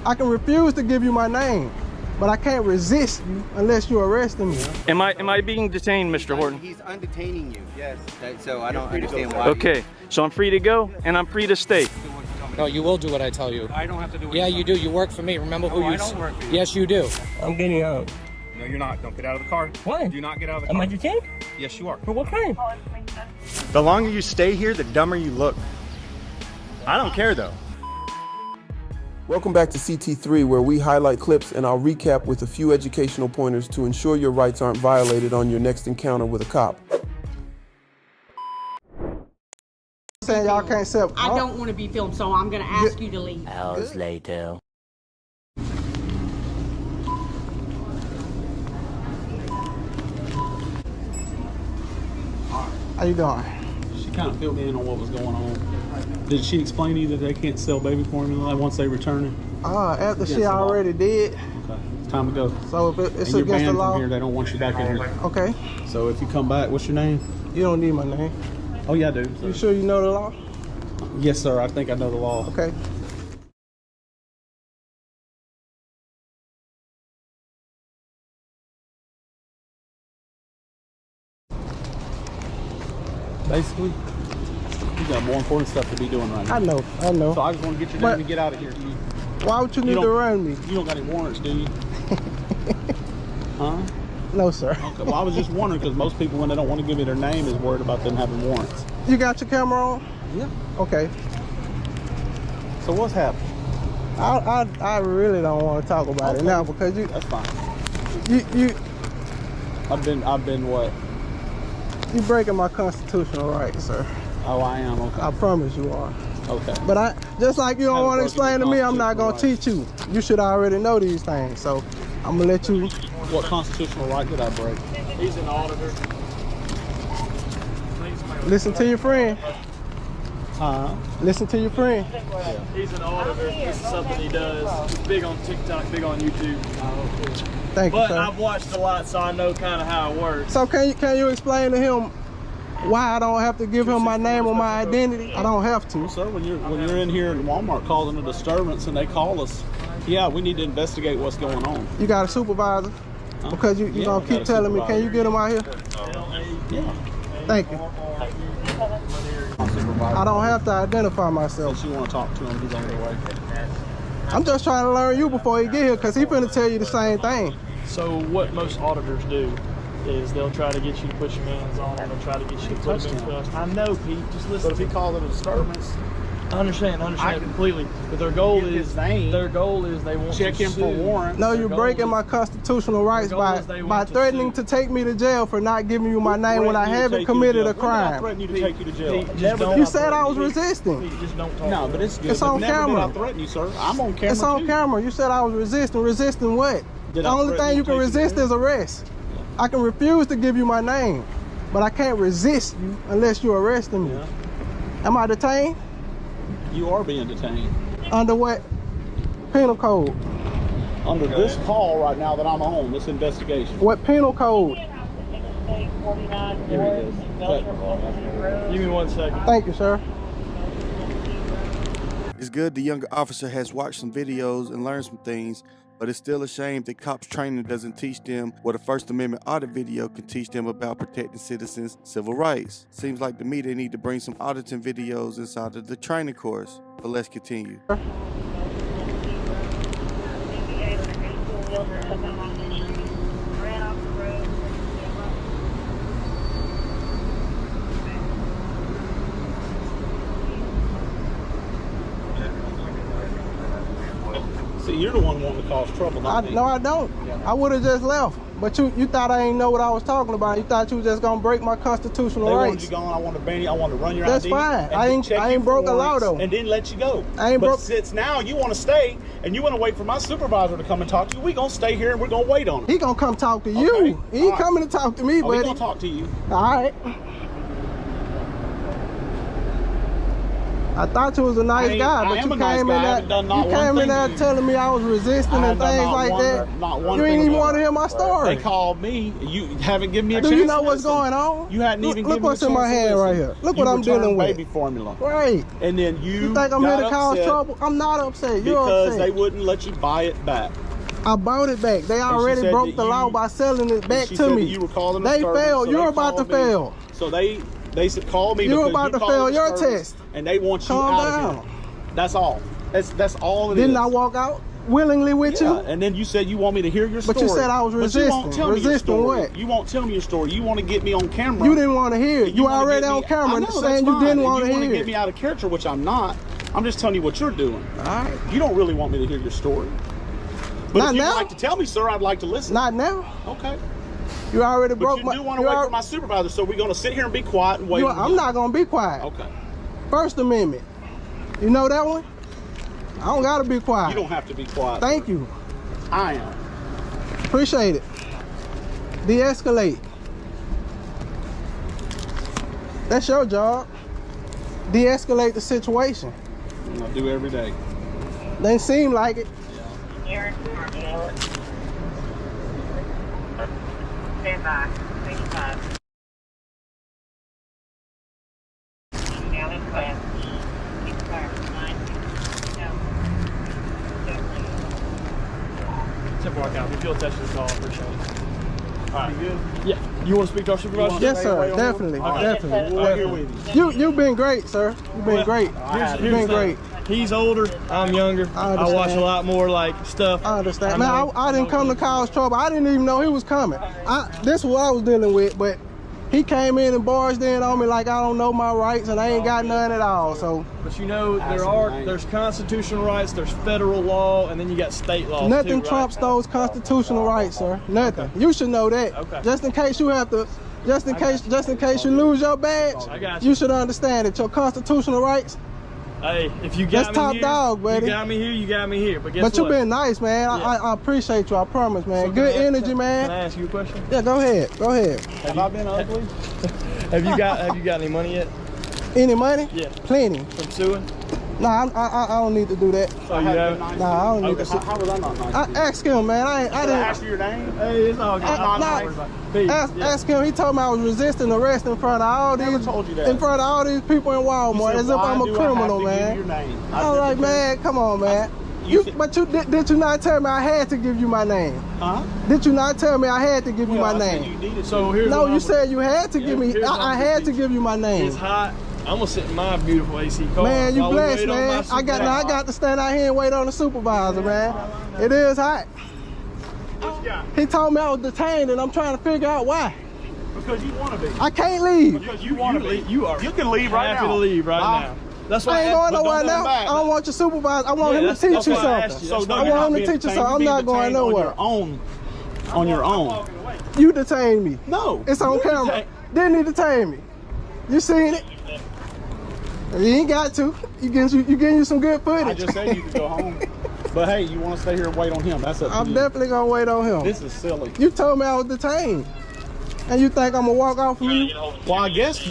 I can refuse to give you my name, but I can't resist you unless you arresting me. Am I being detained, Mr. Horton? He's undetaining you. Yes. So I don't understand why. Okay, so I'm free to go and I'm free to stay. No, you will do what I tell you. I don't have to do what Yeah, you do. You work for me. Remember who you... I don't work for you. Yes, you do. I'm getting out. No, you're not. Don't get out of the car. Why? Do not get out of the Am car. I detained? Yes, you are. For what crime? The longer you stay here, the dumber you look. I don't care though. Welcome back to CT3, where we highlight clips and I'll recap with a few educational pointers to ensure your rights aren't violated on your next encounter with a cop. Saying y'all can't accept. I don't want to be filmed, so I'm going to ask you to leave. Hours later. How you doing? She kind of filled me in on what was going on. Did she explain to you that they can't sell baby formula once they return it? After she already did. Okay, it's time to go. So if it's and you're against banned the law. from here. They don't want you back in here. Okay. So if you come back, what's your name? You don't need my name. Oh yeah, I do. You sure you know the law? Yes, sir. I think I know the law. Okay. Basically, you got more important stuff to be doing right now. I know. So I just want to get your name and get out of here. Why would you need to run me? You don't got any warrants, do you? Huh? No, sir. Okay. Well, I was just wondering because most people, when they don't want to give me their name, is worried about them having warrants. You got your camera on? Yeah. Okay. So what's happening? I really don't want to talk about it now because you. That's fine. You. I've been what? You breaking my constitutional rights, sir. Oh, I am. Okay. I promise you are. Okay. But I just like you don't want to explain to me, I'm not gonna teach you. You should already know these things. So I'm gonna let you. What constitutional right did I break? He's an auditor. Listen to your friend. Listen to your friend. Yeah. He's an auditor. This is something he does. He's big on TikTok, big on YouTube. Thank you, But sir. I've watched a lot, so I know kind of how it works. So can you explain to him why I don't have to give him my name or my identity? I don't have to. Sir, when you're in here in Walmart causing a disturbance and they call us, yeah, we need to investigate what's going on. You got a supervisor? Huh? Because you gonna keep telling me, can you get him out here? Yeah. Thank you. I don't have to identify myself. Since you want to talk to him, he's on the way. I'm just trying to learn you before he get here, because he finna tell you the same thing. So what most auditors do is they'll try to get you to put your hands on him. They'll try to get you to put him in trust. I know, Pete. Just listen. But if he calls it a disturbance, I understand completely. But their goal is they want check to him sue. for warrants. No, you're breaking my constitutional rights by threatening to take me to jail for not giving you my name when I haven't committed a crime. Threaten you to take you to jail. You said I was resisting. Just don't talk. No, but it's good. It's on Never did camera. I threaten you, sir. I'm on camera. It's on too. camera. You said I was resisting. Resisting what? Did The I only threaten thing you you can to take you to resist jail? is arrest. I can refuse to give you my name, but I can't resist you unless you're arresting me. Yeah. Am I detained? You are being detained. Under what penal code? Under this call right now that I'm on, this investigation. What penal code? Give me this. Give me 1 second. Thank you, sir. It's good the younger officer has watched some videos and learned some things, but it's still a shame that cops training doesn't teach them what a First Amendment audit video can teach them about protecting citizens' civil rights. Seems like to me they need to bring some auditing videos inside of the training course. But let's continue. See, you're the one wanting to cause trouble, not me. No, I don't. I would have just left. But you thought I ain't know what I was talking about. You thought you was just gonna break my constitutional They wanted rights. you gone. I want to ban you. I want to run your That's ID. fine. and I check ain't you broke for a law, warrants though. And then let you go. I ain't but broke. since now you want to stay and you want to wait for my supervisor to come and talk to you, we gonna stay here and we're gonna wait on him. He gonna come talk to you. Okay. He ain't All right. coming to talk to me, Oh, we buddy. gonna talk to you. All right. I thought you was a nice guy, but you came in there telling me I was resisting and things like that. You ain't even want to hear my story. They called me. You haven't given me a chance. Do you know what's going on? You hadn't even given me a chance. Look what's in my hand right here. Look what I'm dealing with. Baby formula. Right. And then you think I'm here to cause trouble? I'm not upset. You're upset. Because they wouldn't let you buy it back. I bought it back. They already broke the law by selling it back to me. You were calling they failed. You're about to fail. So they called me. You're about to fail your test. And they want you out of here. That's all. That's all it is. Didn't I walk out willingly with you? And then you said you want me to hear your story. But you said I was resisting. But you won't tell me your story. What? You won't tell me your story. You want to get me on camera. You didn't want to hear it. You already on camera saying you didn't want to hear it. You want to get me out of character, which I'm not. I'm just telling you what you're doing. All right. You don't really want me to hear your story. But if you'd like to tell me, sir, I'd like to listen. Not now. Okay. You already broke my... But you do want to wait for my supervisor, so we're going to sit here and be quiet and wait. I'm not going to be quiet. Okay. First Amendment. You know that one? I don't got to be quiet. You don't have to be quiet. Thank you. I am. Appreciate it. De-escalate. That's your job. De-escalate the situation. I do every day. Doesn't seem like it. Stand by. 65. Now in class. Keep clear. 9. No. 10-4 count. If you'll touch the call, I appreciate it. All right. You good? Yeah. You want to speak to our supervisor? Yes, sir. Definitely. Definitely. You've been great, sir. You've been great. You've been great. He's older, I'm younger. I watch a lot more like stuff. I understand. Man, I didn't come to cause trouble. I didn't even know he was coming. This is what I was dealing with, but he came in and barged in on me like I don't know my rights and I ain't got none at all. So, but you know there's constitutional rights, there's federal law, and then you got state law. Nothing too, trumps those constitutional rights, sir. Nothing. Okay. You should know that. Okay. Just in case you have to. Just in case you lose your badge, you should understand that your constitutional rights. Hey, if you got me top here, dog, buddy. You got me here, you got me here. But guess what? You've been nice, man. Yeah. I appreciate you. I promise, man. So good energy, man. Can I ask you a question? Yeah, go ahead. Go ahead. Have I been ugly? Have you got any money yet? Any money? Yeah. Plenty. From suing? Nah, I don't need to do that. So you have? Nah, I don't need to sue. How was I not nice? I asked him, man. I didn't ask you your name. Hey, it's all good. Ask him. He told me I was resisting arrest in front of all these. In front of all these people in Walmart, as if I'm a criminal, man. I was like, man, come on, man. Did you not tell me I had to give you my name? Huh? Did you not tell me I had to give you my name? So here's no, you said you had to give me. I had to give you my name. It's hot. I'm gonna sit in my beautiful AC car. Man, you blessed, man. I got to stand out here and wait on the supervisor, man. It is hot. He told me I was detained, and I'm trying to figure out why. Because you want to be. I can't leave. Because you want to be. You can leave right now. Happy to leave right now. That's why I ain't going nowhere now. I don't want your supervisor. I want him to teach you something. I want him to teach you something. I'm not going nowhere. On your own. You detained me. No. It's on camera. Didn't he detain me? You seen it? You ain't got to. You getting you some good footage. I just said you could go home. But hey, you want to stay here and wait on him. That's up to you. I'm definitely going to wait on him. This is silly. You told me I was detained. And you think I'm going to walk off from you? Well, I guess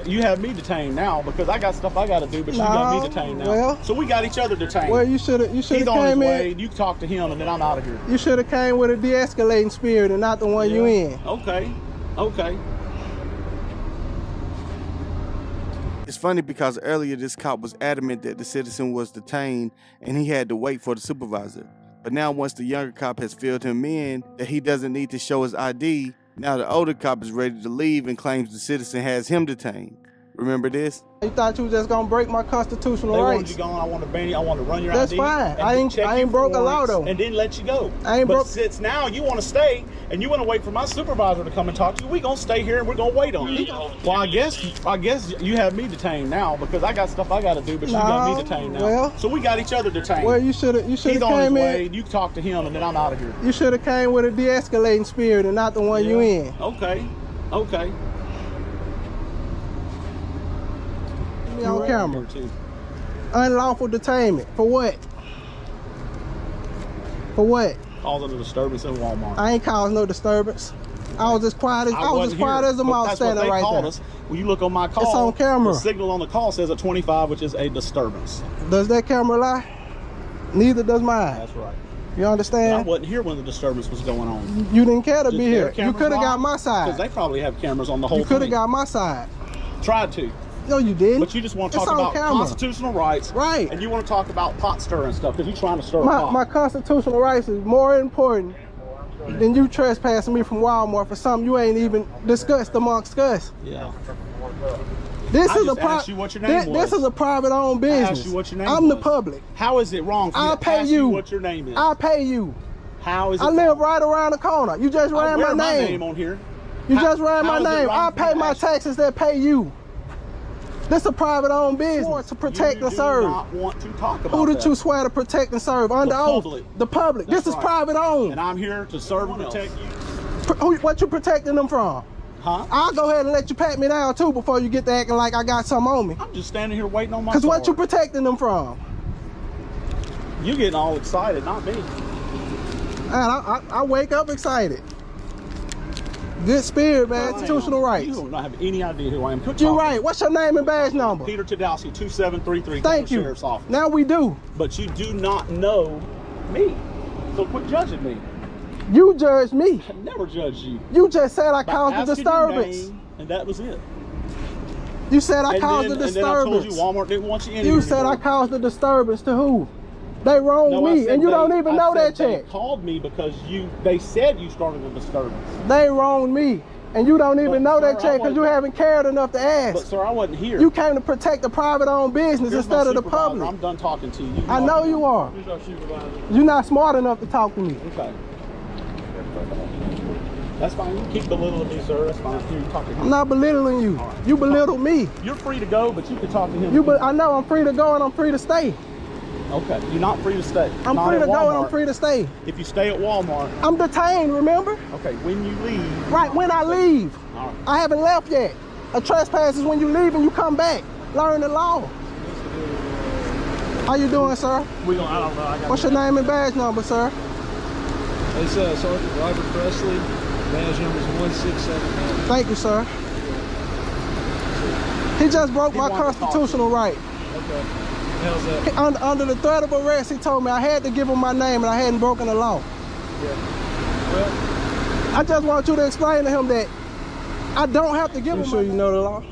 you have me detained now because I got stuff I got to do, but you got me detained now. Well, so we got each other detained. Well, you should have He's on his way. You talk to him, and then I'm out of here. You should have came with a de-escalating spirit and not the one you in. Okay. Okay. It's funny because earlier this cop was adamant that the citizen was detained and he had to wait for the supervisor. But now once the younger cop has filled him in that he doesn't need to show his ID, now the older cop is ready to leave and claims the citizen has him detained. Remember this? You thought you was just gonna break my constitutional they rights. Wanted you gone. I want to ban you. I want to run your That's ID. That's fine. I ain't broke a law though. And then let you go. I ain't broke. But since now you want to stay and you want to wait for my supervisor to come and talk to you, we gonna stay here and we're gonna wait on you. Well, I guess you have me detained now because I got stuff I got to do, but you got me detained now. Well, so we got each other detained. Well, you should have He's came on his way. in. You talk to him and then I'm out of here. You should have came with a de-escalating spirit and not the one you in. Okay. Okay. On camera. Unlawful detainment. For what? For what? Causing a disturbance in Walmart. I ain't caused no disturbance. I was as quiet as a mouse standing right there. When you look on my call, it's on camera. The signal on the call says a 25, which is a disturbance. Does that camera lie? Neither does mine. That's right. You understand? But I wasn't here when the disturbance was going on. You didn't care to be here. You could have got my Because side. they probably have cameras on the whole You could have got my side. Tried to. No, you didn't. But you just want to talk about constitutional rights. Right. And you want to talk about pot stirring stuff because you're trying to stir a pot. My constitutional rights is more important than you trespassing me from Walmart for something you ain't even discussed amongst us. Yeah. This I is just a asked you what your name was. This is a private owned business. I asked you what your name I'm was. the public. How is it wrong for me to ask you what your name is? I pay you. How is it I live right around the corner. You just ran my name. On here. You just ran my name. I pay my taxes that pay you. This is a private owned business to protect and serve. You do not want to talk about Who did you swear to protect and serve? Under oath. The public. This is private owned. And I'm here to serve and protect you. What you protecting them from? Huh? I'll go ahead and let you pat me down too before you get to acting like I got something on me. I'm just standing here waiting on my Because what you protecting them from? You getting all excited, not me. And I wake up excited. Good spirit, man. Constitutional rights. You don't have any idea who I am. You're right. What's your name and badge number? Peter Tadowski, 2733. Thank you. Sheriff's Office. Now we do. But you do not know me. So quit judging me. You judged me. I never judged you. You just said I caused the disturbance. And that was it. You said I caused the disturbance. And then I told you Walmart didn't want you in here. You said I caused the disturbance to who? They wronged me, and you don't even know that yet. They called me because they said you started a disturbance. They wronged me, and you don't even know that yet because you haven't cared enough to ask. But sir, I wasn't here. You came to protect the private-owned business instead of the public. I'm done talking to you. I know you are. Who's our supervisor? You're not smart enough to talk to me. Okay. That's fine. You keep belittling me, sir. That's fine. Here, you talk to him. I'm not belittling you. Right. You belittle me. You're free to go, but you can talk to him. I know I'm free to go and I'm free to stay. Okay. You're not free to stay. I'm free to go and I'm free to stay. If you stay at Walmart. I'm detained, remember? Okay. When you leave. Right, when I leave. All right. I haven't left yet. A trespass is when you leave and you come back. Learn the law. How you doing, sir? I don't know. What's your name and badge number, sir? It's Sergeant Robert Presley. Badge number is 1679. Thank you, sir. He just broke my constitutional right. Okay. How's that? Under the threat of arrest, he told me I had to give him my name and I hadn't broken the law. Yeah. Well, I just want you to explain to him that I don't have to give him. Sure you know the law?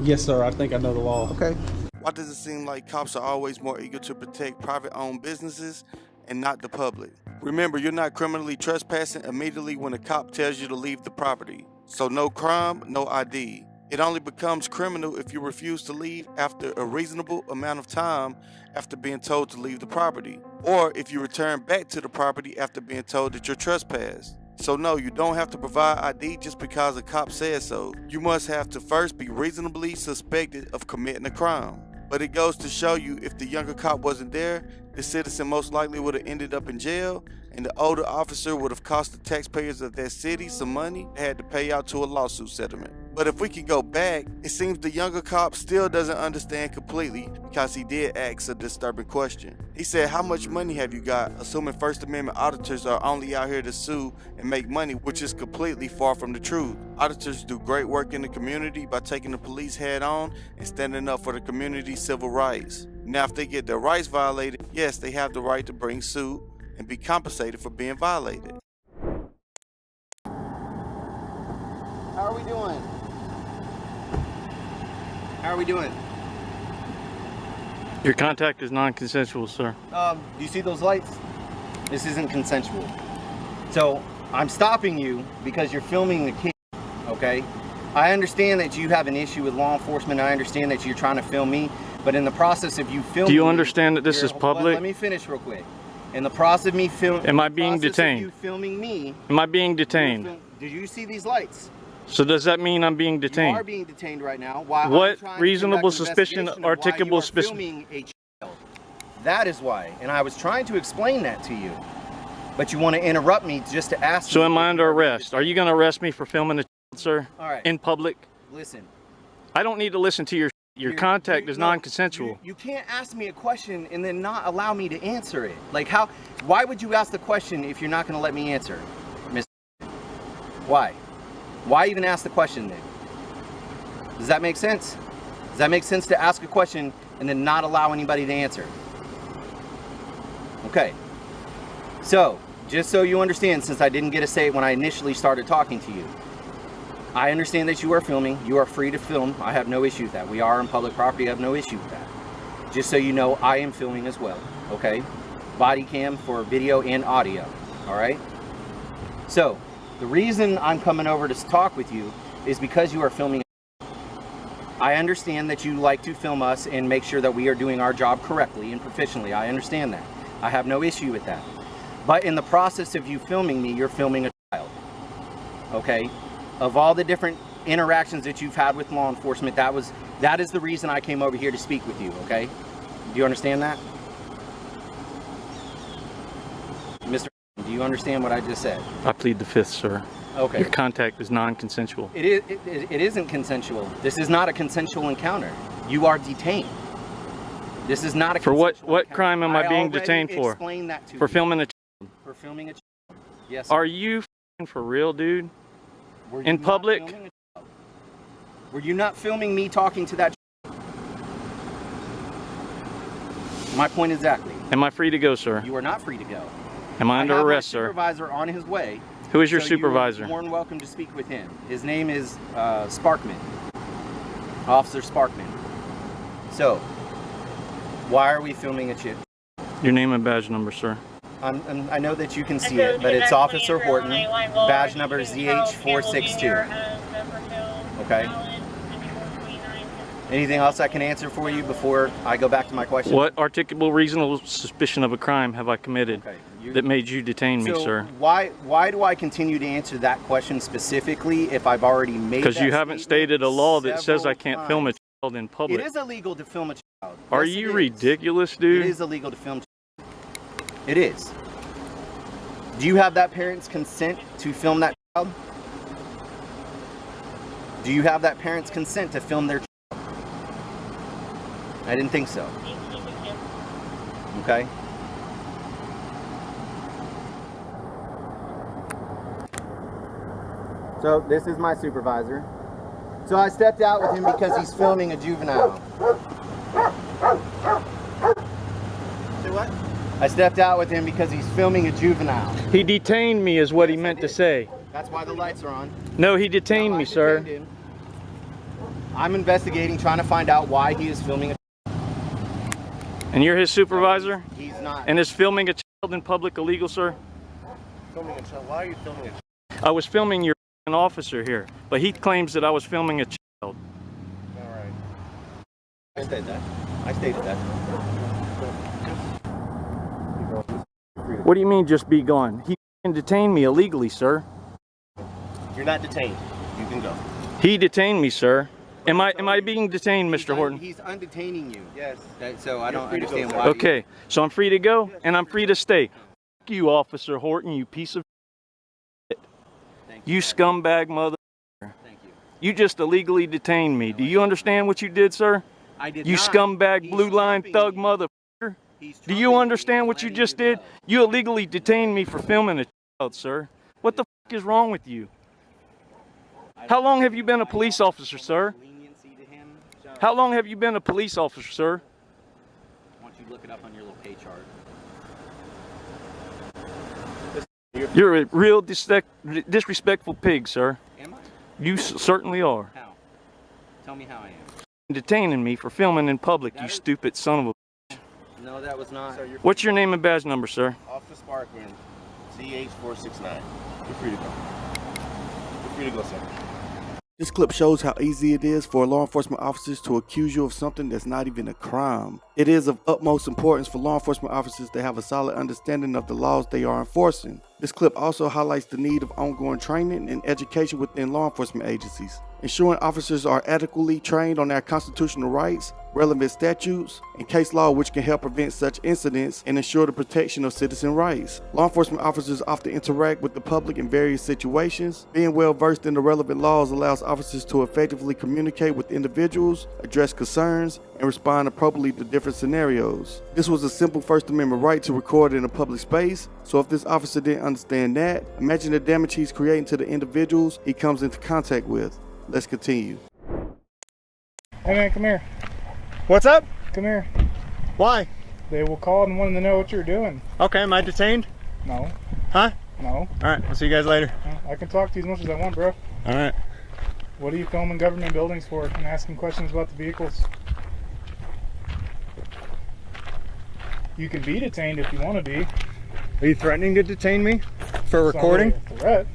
Yes, sir. I think I know the law. Okay. Why does it seem like cops are always more eager to protect private-owned businesses and not the public? Remember, you're not criminally trespassing immediately when a cop tells you to leave the property. So no crime, no ID. It only becomes criminal if you refuse to leave after a reasonable amount of time after being told to leave the property, or if you return back to the property after being told that you're trespassed. So no, you don't have to provide ID just because a cop says so. You must have to first be reasonably suspected of committing a crime. But it goes to show you, if the younger cop wasn't there, the citizen most likely would have ended up in jail, and the older officer would have cost the taxpayers of that city some money they had to pay out to a lawsuit settlement. But if we can go back, it seems the younger cop still doesn't understand completely because he did ask a disturbing question. He said, "How much money have you got?" assuming First Amendment auditors are only out here to sue and make money, which is completely far from the truth. Auditors do great work in the community by taking the police head on and standing up for the community's civil rights. Now, if they get their rights violated, yes, they have the right to bring suit and be compensated for being violated. How are we doing? How are we doing? Your contact is non-consensual, sir. Do you see those lights? This isn't consensual. So I'm stopping you because you're filming the kid, okay? I understand that you have an issue with law enforcement. I understand that you're trying to film me, but in the process of you filming, do you understand that this is public? Let me finish real quick. In the process of me filming, am I being detained? You filming me? Am I being detained? Did you see these lights? So does that mean I'm being detained? You are being detained right now. Why? What reasonable suspicion, articulable suspicion? A child. That is why, and I was trying to explain that to you, but you want to interrupt me just to ask. So am I under arrest? Are you going to arrest me for filming a child, sir? All right. In public? Listen. I don't need to listen to your contact is non-consensual. You can't ask me a question and then not allow me to answer it. Like how? Why would you ask the question if you're not going to let me answer, Miss? Why? Why even ask the question then? Does that make sense? Does that make sense to ask a question and then not allow anybody to answer? Okay. So, just so you understand, since I didn't get a say when I initially started talking to you, I understand that you are filming. You are free to film. I have no issue with that. We are on public property. I have no issue with that. Just so you know, I am filming as well, okay? Body cam for video and audio, all right? So, the reason I'm coming over to talk with you is because you are filming. I understand that you like to film us and make sure that we are doing our job correctly and proficiently. I understand that. I have no issue with that. But in the process of you filming me, you're filming a child, okay? Of all the different interactions that you've had with law enforcement, that is the reason I came over here to speak with you, okay? Do you understand that? Mr. Do you understand what I just said? I plead the fifth, sir. Okay. Your contact is non-consensual. It isn't consensual. This is not a consensual encounter. You are detained. This is not a For consensual what encounter. crime am I being detained for? Explain that to For you. filming a child. For filming a child. Yes. Sir. Are you f***ing for real, dude? Were you In not public? filming a child? Were you not filming me talking to that child? My point exactly. Am I free to go, sir? You are not free to go. Am I under arrest, I have my sir? supervisor on his way. Who is your So supervisor? You're more than welcome to speak with him. His name is Sparkman. Officer Sparkman. So, why are we filming a chick? Your name and badge number, sir. I know that you can see it, but it's Officer Horton. Badge number ZH462. Okay. Anything else I can answer for you before I go back to my question? What articulable reasonable suspicion of a crime have I committed that made you detain me, So sir? why do I continue to answer that question specifically if I've already made that Because you haven't stated a law that says I can't film a child in public. It is illegal to film a child. Are Yes, you it is. ridiculous, dude? It is illegal to film. It is. Do you have that parent's consent to film that child? Do you have that parent's consent to film their child? I didn't think so. Okay. So this is my supervisor. So I stepped out with him because he's filming a juvenile. Say what? I stepped out with him because he's filming a juvenile. He detained me is what he meant to say. That's why the lights are on. No, he detained me, sir. Him. I'm investigating, trying to find out why he is filming a. And you're his supervisor? He's not. And is filming a child in public illegal, sir? Filming a child? Why are you filming a child? I was filming your officer here, but he claims that I was filming a child. All right. I stated that. I stated that. What do you mean, just be gone? He detained me illegally, sir. You're not detained. You can go. He detained me, sir. Am I being detained, Mr. Horton? He's undetaining you. Yes. So I don't understand go, why. Okay, so I'm free to go and I'm free to stay. F you, Officer Horton, you piece of shit. You scumbag mother. Thank you. You just illegally detained me. Do you understand what you did, sir? I did You not. scumbag blue line trumping thug me. motherfucker. Do you understand what you just did? You illegally detained me for filming a child, sir. What the f is wrong with you? How long have you been a police officer, sir? How long have you been a police officer, sir? Why don't you look it up on your little pay chart? You're a real disrespectful pig, sir. Am I? You certainly are. How? Tell me how I am. Detaining me for filming in public, you stupid son of a. No, that was not. What's your name and badge number, sir? Officer Sparkman, CH469. You're free to go. You're free to go, sir. This clip shows how easy it is for law enforcement officers to accuse you of something that's not even a crime. It is of utmost importance for law enforcement officers to have a solid understanding of the laws they are enforcing. This clip also highlights the need of ongoing training and education within law enforcement agencies. Ensuring officers are adequately trained on their constitutional rights, relevant statutes, and case law which can help prevent such incidents and ensure the protection of citizen rights. Law enforcement officers often interact with the public in various situations. Being well versed in the relevant laws allows officers to effectively communicate with individuals, address concerns, and respond appropriately to different scenarios. This was a simple First Amendment right to record in a public space, so if this officer didn't understand that, imagine the damage he's creating to the individuals he comes into contact with. Let's continue. Hey man, come here. What's up? Come here. Why? They will call and wanted to know what you're doing. Okay, am I detained? No. Huh? No. Alright, I'll see you guys later. I can talk to you as much as I want, bro. Alright. What are you filming government buildings for and asking questions about the vehicles? You can be detained if you want to be. Are you threatening to detain me for recording? It's not really a threat.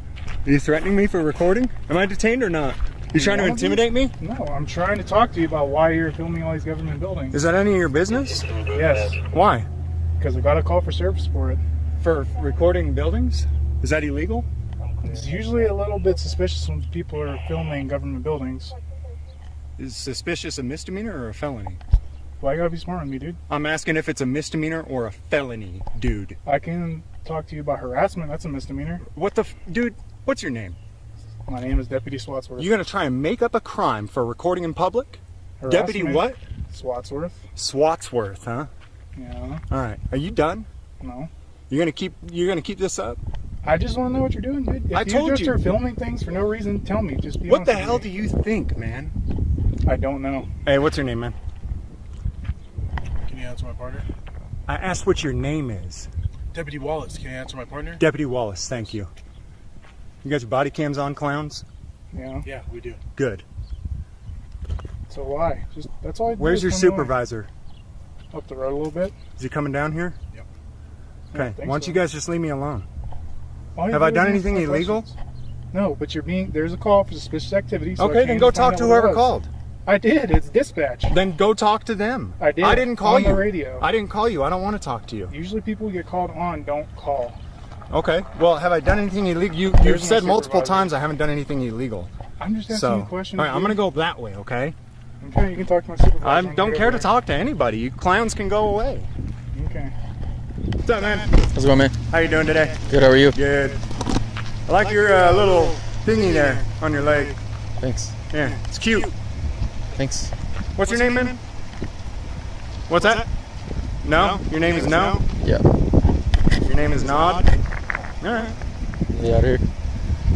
Are you threatening me for recording? Am I detained or not? You trying to intimidate me? No, I'm trying to talk to you about why you're filming all these government buildings. Is that any of your business? Yes. Why? Because I got a call for service for it. For recording buildings? Is that illegal? It's usually a little bit suspicious when people are filming government buildings. Is suspicious a misdemeanor or a felony? Why you gotta be smart on me, dude? I'm asking if it's a misdemeanor or a felony, dude. I can talk to you about harassment. That's a misdemeanor. What the dude, what's your name? My name is Deputy Swatsworth. You're gonna try and make up a crime for recording in public? Harassment. Deputy what? Swatsworth. Swatsworth, huh? Yeah. Alright. Are you done? No. You're gonna keep this up? I just want to know what you're doing, dude. If I told you just you. are filming things for no reason, tell me. Just be What the honest with hell me. do you think, man? I don't know. Hey, what's your name, man? Can you answer my partner? I asked what your name is. Deputy Wallace, can you answer my partner? Deputy Wallace, thank you. You got your body cams on, clowns? Yeah. Yeah, we do. Good. So why? Just that's all I do. Where's is your come along. supervisor? Up the road a little bit. Is he coming down here? Yep. Okay. think Why don't so. you guys just leave me alone? All you Have do I is done answer anything my illegal? questions. No, but there's a call for suspicious activity. So I Okay, came then to go find talk out to what it whoever was. called. I did. It's dispatch. Then go talk to them. I did. I didn't call on you. the radio. I didn't call you. I don't want to talk to you. Usually people who get called on don't call. Okay. Well, have I done anything illegal? You've There's my said multiple supervisor. times I haven't done anything illegal. I'm just asking So, you a question. all right, I'm gonna go that way. Okay. Okay, you can talk to my supervisor. I I'm don't gonna care go to talk to anybody. You clowns can go away. there. Okay. What's up, man? How's it going, man? How you doing today? Good, how are you? Good. I like your little thingy there on your leg. Thanks. Yeah, it's cute. Thanks. What's your name, man? What's that? No? Your name is No? Yeah. Your name is Nod? Alright. Yeah, out here.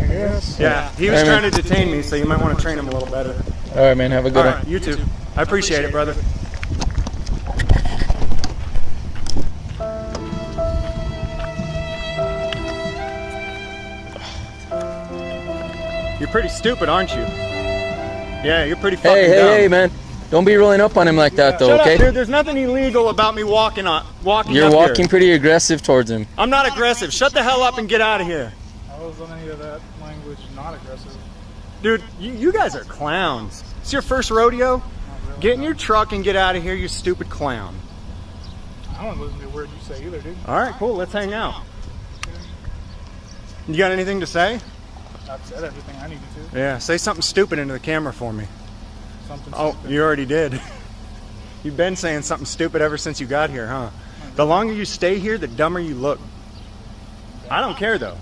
I guess. Yeah, he was Hey, trying man. to detain me, so you might want to train him a little better. All right, man. Have a good Alright, one. you too. I appreciate it, brother. You're pretty stupid, aren't you? Yeah, you're pretty fucking dumb. Hey, man. Don't be rolling up on him like that, though, Shut okay? up, dude. There's nothing illegal about me walking You're up walking here. pretty aggressive towards him. I'm not aggressive. Shut the hell up and get out of here. I was on any of that language not aggressive. Dude, you guys are clowns. It's your first rodeo? Get in your truck and get out of here, you stupid clown. I don't listen to a word you say either, dude. Alright, cool. Let's hang out. You got anything to say? I've said everything I needed to. Yeah, say something stupid into the camera for me. Something Oh, stupid. you already did. You've been saying something stupid ever since you got here, huh? The longer you stay here, the dumber you look. I don't care, though.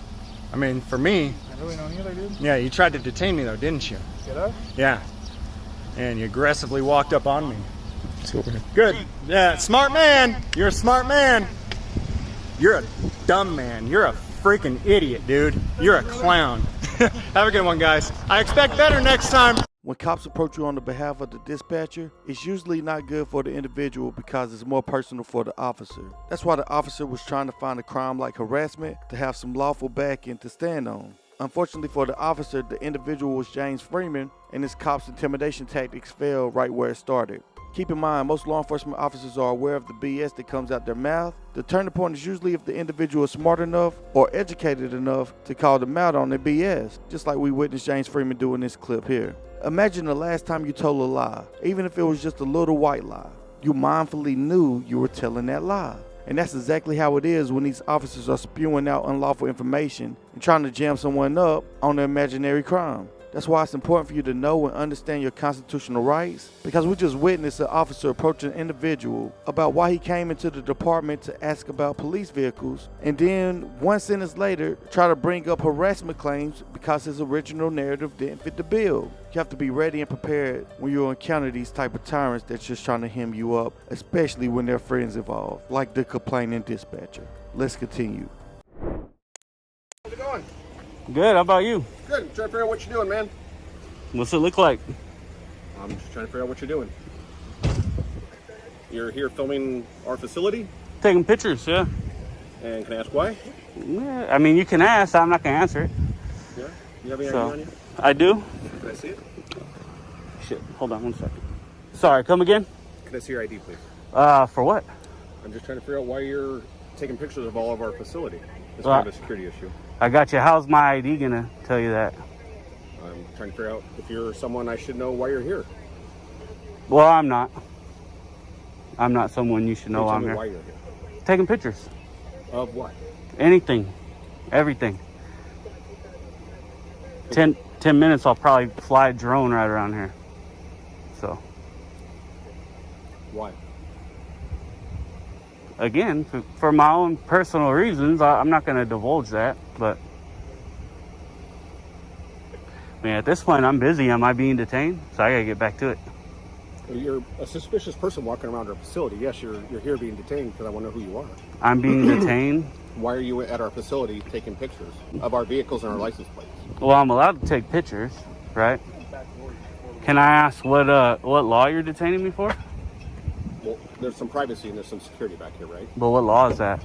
I mean, for me... I really don't either, dude. Yeah, you tried to detain me, though, didn't you? Get up. Yeah. And you aggressively walked up on me. Super. Good. Yeah, smart man. You're a smart man. You're a dumb man. You're a freaking idiot, dude. You're a clown. Have a good one, guys. I expect better next time. When cops approach you on the behalf of the dispatcher, it's usually not good for the individual because it's more personal for the officer. That's why the officer was trying to find a crime like harassment to have some lawful backing to stand on. Unfortunately for the officer, the individual was James Freeman, and his cops' intimidation tactics failed right where it started. Keep in mind, most law enforcement officers are aware of the BS that comes out their mouth. The turning point is usually if the individual is smart enough or educated enough to call them out on their BS, just like we witnessed James Freeman do in this clip here. Imagine the last time you told a lie, even if it was just a little white lie. You mindfully knew you were telling that lie. And that's exactly how it is when these officers are spewing out unlawful information and trying to jam someone up on their imaginary crime. That's why it's important for you to know and understand your constitutional rights, because we just witnessed an officer approach an individual about why he came into the department to ask about police vehicles, and then one sentence later try to bring up harassment claims because his original narrative didn't fit the bill. You have to be ready and prepared when you encounter these type of tyrants that's just trying to hem you up, especially when there are friends involved, like the complaining dispatcher. Let's continue. How's it going? Good, how about you? Good. Trying to figure out what you're doing, man. What's it look like? I'm just trying to figure out what you're doing. You're here filming our facility? Taking pictures, yeah. And can I ask why? Yeah, I mean, you can ask. I'm not going to answer it. Yeah? You have any ID So, on you? I do. Can I see it? Shit, hold on one second. Sorry, come again? Can I see your ID, please? For what? I'm just trying to figure out why you're taking pictures of all of our facility. It's Well, kind of a security issue. I got you. How's my ID going to tell you that? I'm trying to figure out if you're someone I should know why you're here. Well, I'm not. I'm not someone you should know Tell I'm me here. why you're here. Taking pictures. Of what? Anything. Everything. 10 minutes, I'll probably fly a drone right around here. So. Why? Again, for my own personal reasons, I'm not going to divulge that, but I mean, at this point, I'm busy. Am I being detained? So I got to get back to it. Well, you're a suspicious person walking around our facility. Yes, you're here being detained because I want to know who you are. I'm being detained. Why are you at our facility taking pictures of our vehicles and our license plates? Well, I'm allowed to take pictures, right? Can I ask what law you're detaining me for? Well, there's some privacy and there's some security back here, right? But what law is that?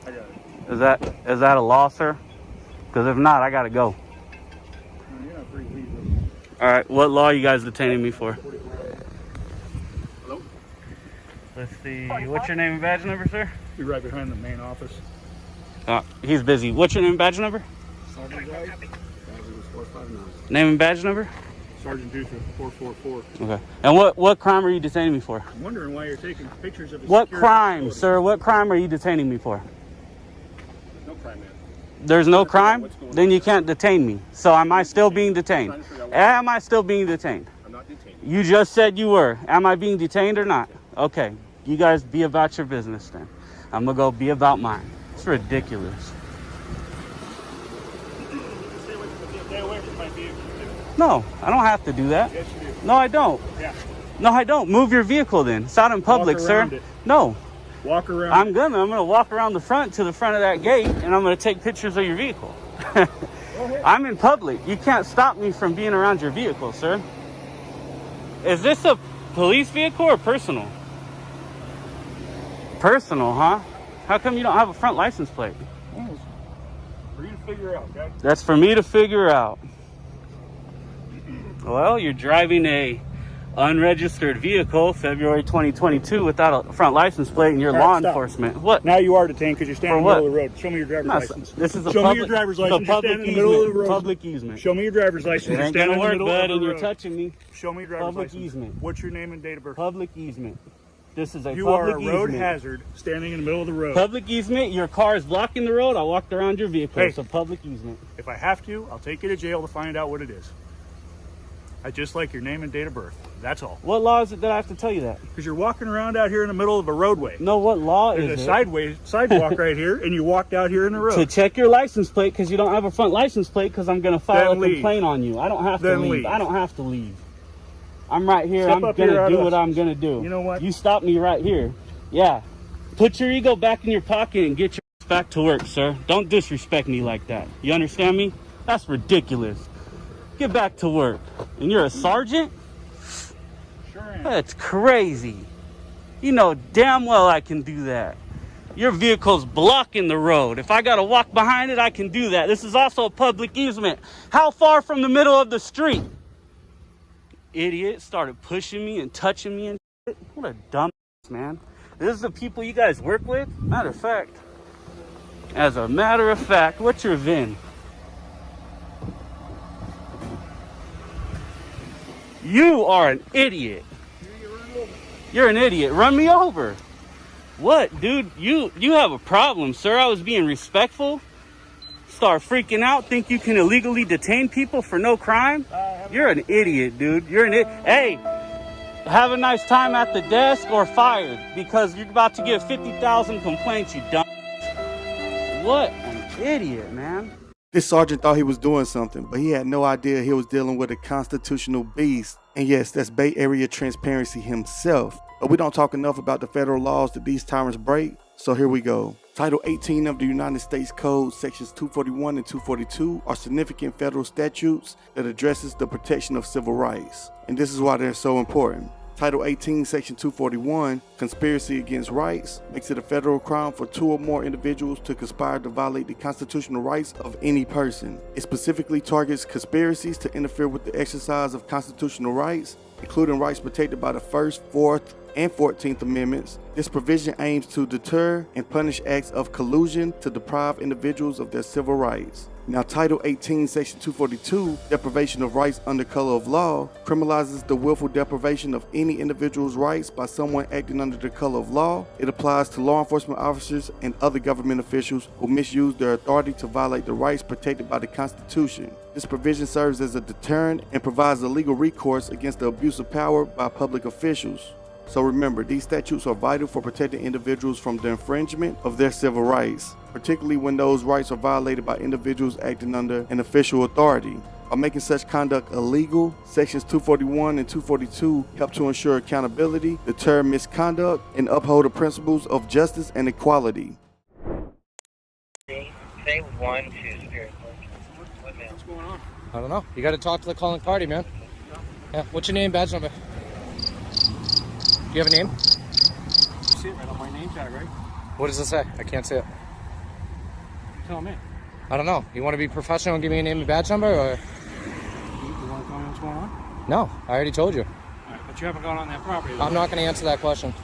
I got it. Is that a law, sir? Because if not, I gotta go. All right, what law are you guys detaining me for? Hello? Let's see. What's your name and badge number, sir? You're right behind the main office. He's busy. What's your name and badge number? Sergeant Wright. Name and badge number? Sergeant Dutra, 444. Okay. And what crime are you detaining me for? I'm wondering why you're taking pictures of his What security crime, facility. sir? What crime are you detaining me for? No crime, man. There's no crime? Then you can't detain me. So am I still being detained? Am I still being detained? I'm not detained. You just said you were. Am I being detained or not? Okay. You guys be about your business then. I'm going to go be about mine. It's ridiculous. Stay away from my vehicle. No, I don't have to do that. Yes, you do. No, I don't. Yeah. No, I don't. Move your vehicle then. It's out in public, Walk sir. around it. No. Walk around. I'm gonna walk around the front to the front of that gate and I'm gonna take pictures of your vehicle. I'm in public. You can't stop me from being around your vehicle, sir. Is this a police vehicle or personal? Personal, huh? How come you don't have a front license plate? For you to figure out, okay? That's for me to figure out. Well, you're driving a unregistered vehicle, February 2022, without a front license plate, and you're All right, law stop. enforcement. What? Now you are detained because you're standing in For the middle what? of the road. Show me your driver's No, license. this is a Show public, me your driver's it's a license. You're public standing in the middle of the road. Public easement. Show me your driver's license. It You're ain't standing gonna in work, the middle bud, of the and you're road. touching me. Show me your driver's Public license. easement. What's your name and date of birth? Public easement. This is a You public are a road easement. hazard standing in the middle of the road. Public easement. Your car is blocking the road. I walked around your vehicle. Hey. It's a public easement. If I have to, I'll take you to jail to find out what it is. I just like your name and date of birth. That's all. What law is it that I have to tell you that? Because you're walking around out here in the middle of a roadway. No, what law There's is a it? sidewalk right here, and you walked out here in the road. To check your license plate because you don't have a front license plate because I'm going to file Then a leave. complaint on you. I don't have to Then leave. leave. I don't have to leave. I'm right here. Step I'm up going here to out do of what us. I'm going to do. You know what? You stop me right here. Yeah. Put your ego back in your pocket and get your ass back to work, sir. Don't disrespect me like that. You understand me? That's ridiculous. Get back to work. And you're a sergeant? Sure am. That's crazy. You know damn well I can do that. Your vehicle's blocking the road. If I gotta walk behind it, I can do that. This is also a public easement. How far from the middle of the street? Idiot started pushing me and touching me and shit. What a dumb ass, man. This is the people you guys work with? As a matter of fact, what's your VIN? You are an idiot. You're an idiot. Run me over. What, dude? You have a problem, sir. I was being respectful. Start freaking out. Think you can illegally detain people for no crime? You're an idiot, dude. You're an idiot. Hey, have a nice time at the desk or fired because you're about to get 50,000 complaints, you dumb. What an idiot, man. This sergeant thought he was doing something, but he had no idea he was dealing with a constitutional beast. And yes, that's Bay Area transparency himself. But we don't talk enough about the federal laws that these tyrants break. So here we go. Title 18 of the United States Code, sections 241 and 242 are significant federal statutes that addresses the protection of civil rights. And this is why they're so important. Title 18, section 241, conspiracy against rights, makes it a federal crime for two or more individuals to conspire to violate the constitutional rights of any person. It specifically targets conspiracies to interfere with the exercise of constitutional rights, including rights protected by the First, Fourth, and 14th Amendments. This provision aims to deter and punish acts of collusion to deprive individuals of their civil rights. Now, Title 18, Section 242, deprivation of rights under color of law, criminalizes the willful deprivation of any individual's rights by someone acting under the color of law. It applies to law enforcement officers and other government officials who misuse their authority to violate the rights protected by the Constitution. This provision serves as a deterrent and provides a legal recourse against the abuse of power by public officials. So remember, these statutes are vital for protecting individuals from the infringement of their civil rights, particularly when those rights are violated by individuals acting under an official authority. By making such conduct illegal, sections 241 and 242 help to ensure accountability, deter misconduct, and uphold the principles of justice and equality. Say one to Spirit. What's going on? I don't know. You got to talk to the calling party, man. Yeah. What's your name, badge number? Do you have a name? You see it right on my name tag, right? What does it say? I can't see it. You tell me. I don't know. You want to be professional and give me a name and badge number, or? You want to tell me what's going on? No, I already told you. All right, but you haven't gone on that property. I'm not going to answer that question.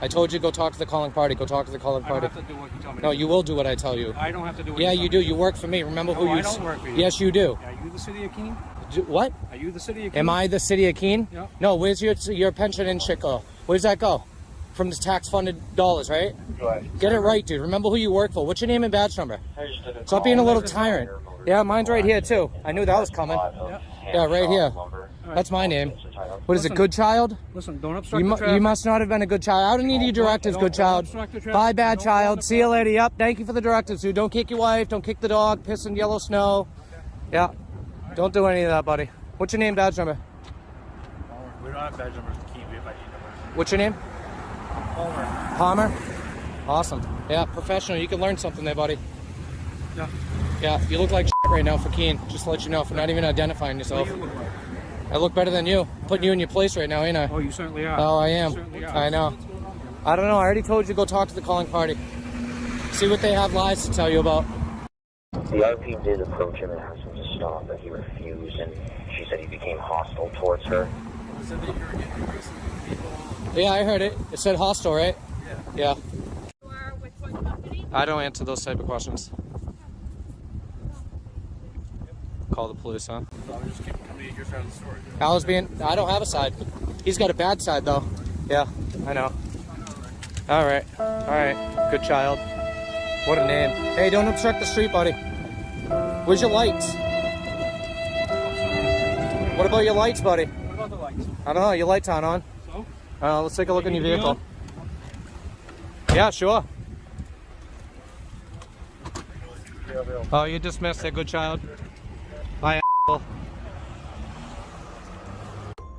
I told you go talk to the calling party. Go talk to the calling party. I don't have to do what you tell me. No, you will do what I tell you. I don't have to do what you tell me. Yeah, you do. You work for me. Remember who you... I don't work for you. Yes, you do. Are you the city of Keene? What? Are you the city of Keene? Am I the city of Keene? Yeah. No, where's your pension and shit go? Where's that go? From the tax-funded dollars, right? Right. Get it right, dude. Remember who you work for. What's your name and badge number? Stop being a little tyrant. Yeah, mine's right here, too. I knew that was coming. Yeah, right here. That's my name. What is it, good child? Listen, don't obstruct the traffic. You must not have been a good child. I don't need your directives, good child. Bye, bad child. See you later. Yep, thank you for the directives, dude. Don't kick your wife. Don't kick the dog. Piss in yellow snow. Yeah. Don't do any of that, buddy. What's your name, badge number? We don't have badge numbers to keep. We have ID numbers. What's your name? Palmer. Palmer? Awesome. Yeah, professional. You can learn something there, buddy. Yeah. Yeah, you look like shit right now for Keene. Just to let you know, for not even identifying yourself. What do you look like? I look better than you. Putting you in your place right now, ain't I? Oh, you certainly are. Oh, I am. I know. I don't know. I already told you to go talk to the calling party. See what they have lies to tell you about. The RP did approach him and ask him to stop, but he refused, and she said he became hostile towards her. Yeah, I heard it. It said hostile, right? Yeah. I don't answer those type of questions. Call the police, huh? I don't have a side. He's got a bad side, though. Yeah, I know. All right. Good child. What a name. Hey, don't obstruct the street, buddy. Where's your lights? What about your lights, buddy? What about the lights? I don't know. Your lights aren't on. So? Let's take a look in your vehicle. Yeah, sure. Oh, you dismissed it, good child. Bye, a**hole.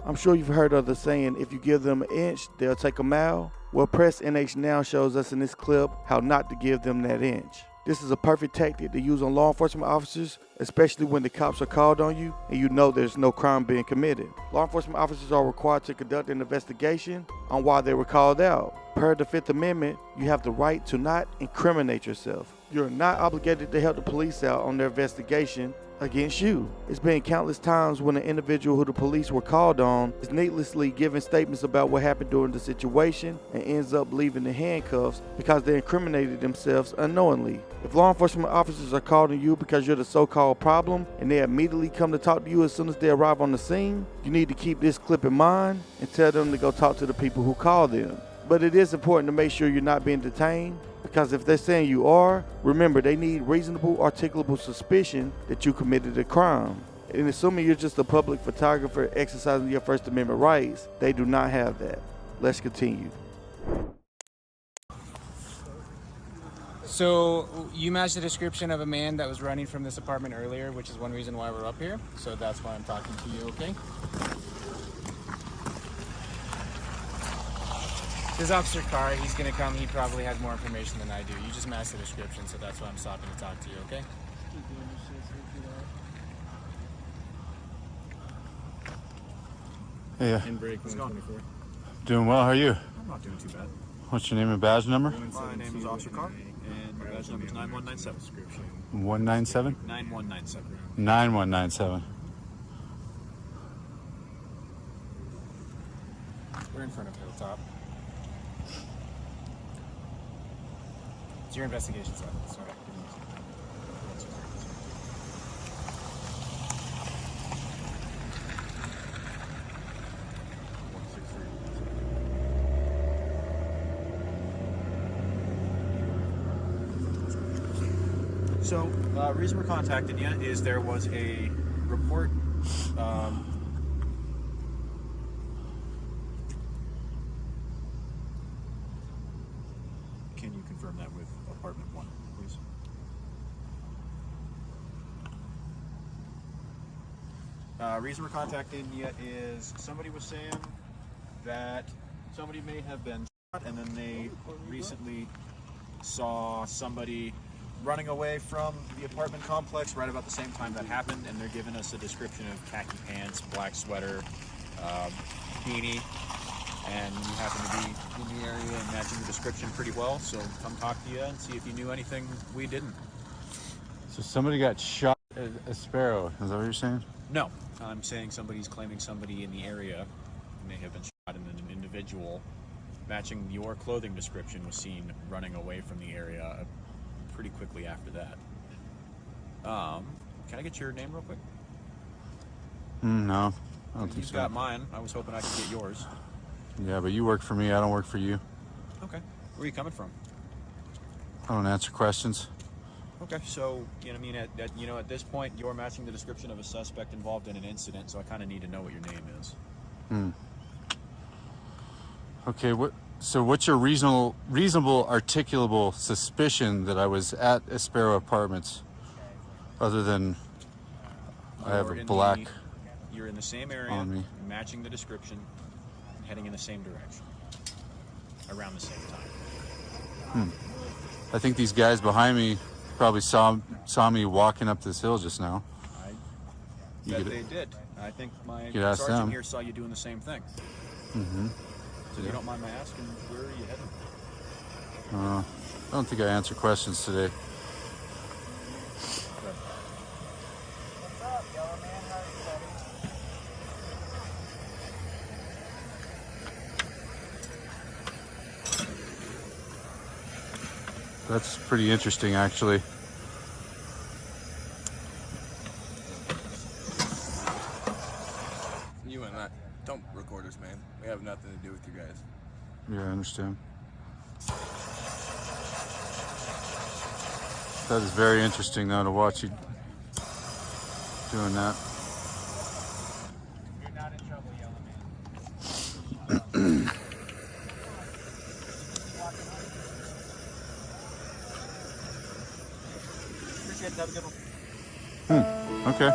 I'm sure you've heard of the saying, if you give them an inch, they'll take a mile. Well, Press NH now shows us in this clip how not to give them that inch. This is a perfect tactic to use on law enforcement officers, especially when the cops are called on you and you know there's no crime being committed. Law enforcement officers are required to conduct an investigation on why they were called out. Per the Fifth Amendment, you have the right to not incriminate yourself. You're not obligated to help the police out on their investigation against you. It's been countless times when an individual who the police were called on is needlessly giving statements about what happened during the situation and ends up leaving the handcuffs because they incriminated themselves unknowingly. If law enforcement officers are called on you because you're the so-called problem and they immediately come to talk to you as soon as they arrive on the scene, you need to keep this clip in mind and tell them to go talk to the people who called them. But it is important to make sure you're not being detained, because if they're saying you are, remember they need reasonable articulable suspicion that you committed a crime. And assuming you're just a public photographer exercising your First Amendment rights, they do not have that. Let's continue. So you matched the description of a man that was running from this apartment earlier, which is one reason why we're up here. So that's why I'm talking to you, okay? This Officer Carr, he's gonna come. He probably has more information than I do. You just match the description, so that's why I'm stopping to talk to you, okay? Yeah. In break 124. Doing well. How are you? I'm not doing too bad. What's your name and badge number? My name is Officer Carr, and my badge number is 9197. 197? 9197. 9197. We're in front of Hilltop. It's your investigation, sir. Sorry. So, reason we're contacting you is there was a report. Can you confirm that with apartment 1, please? Reason we're contacting you is somebody was saying that somebody may have been shot, and then they recently saw somebody running away from the apartment complex right about the same time that happened, and they're giving us a description of khaki pants, black sweater, beanie, and you happen to be in the area and matching the description pretty well, so come talk to you and see if you knew anything we didn't. So somebody got shot at a Sparrow. Is that what you're saying? No, I'm saying somebody's claiming somebody in the area may have been shot, and then an individual matching your clothing description was seen running away from the area pretty quickly after that. Can I get your name real quick? No, I don't think You've so. got mine. I was hoping I could get yours. Yeah, but you work for me. I don't work for you. Okay. Where are you coming from? I don't answer questions. Okay, so, you know, I mean, at this point, you're matching the description of a suspect involved in an incident, so I kind of need to know what your name is. Okay, what's your reasonable articulable suspicion that I was at Sparrow Apartments, other than I have a black You're in the same area, on me. matching the description, heading in the same direction, around the same time. I think these guys behind me probably saw me walking up this hill just now. I bet they did. I think my could ask sergeant them. here saw you doing the same thing. So if you don't mind my asking, where are you heading? I don't think I answer questions today. What's up, yellow man? How are you, buddy? That's pretty interesting, actually. You and that. Don't record us, man. We have nothing to do with you guys. Yeah, I understand. That is very interesting, though, to watch you doing that. You're not in trouble, yellow man. Appreciate it. Have a good one. Okay.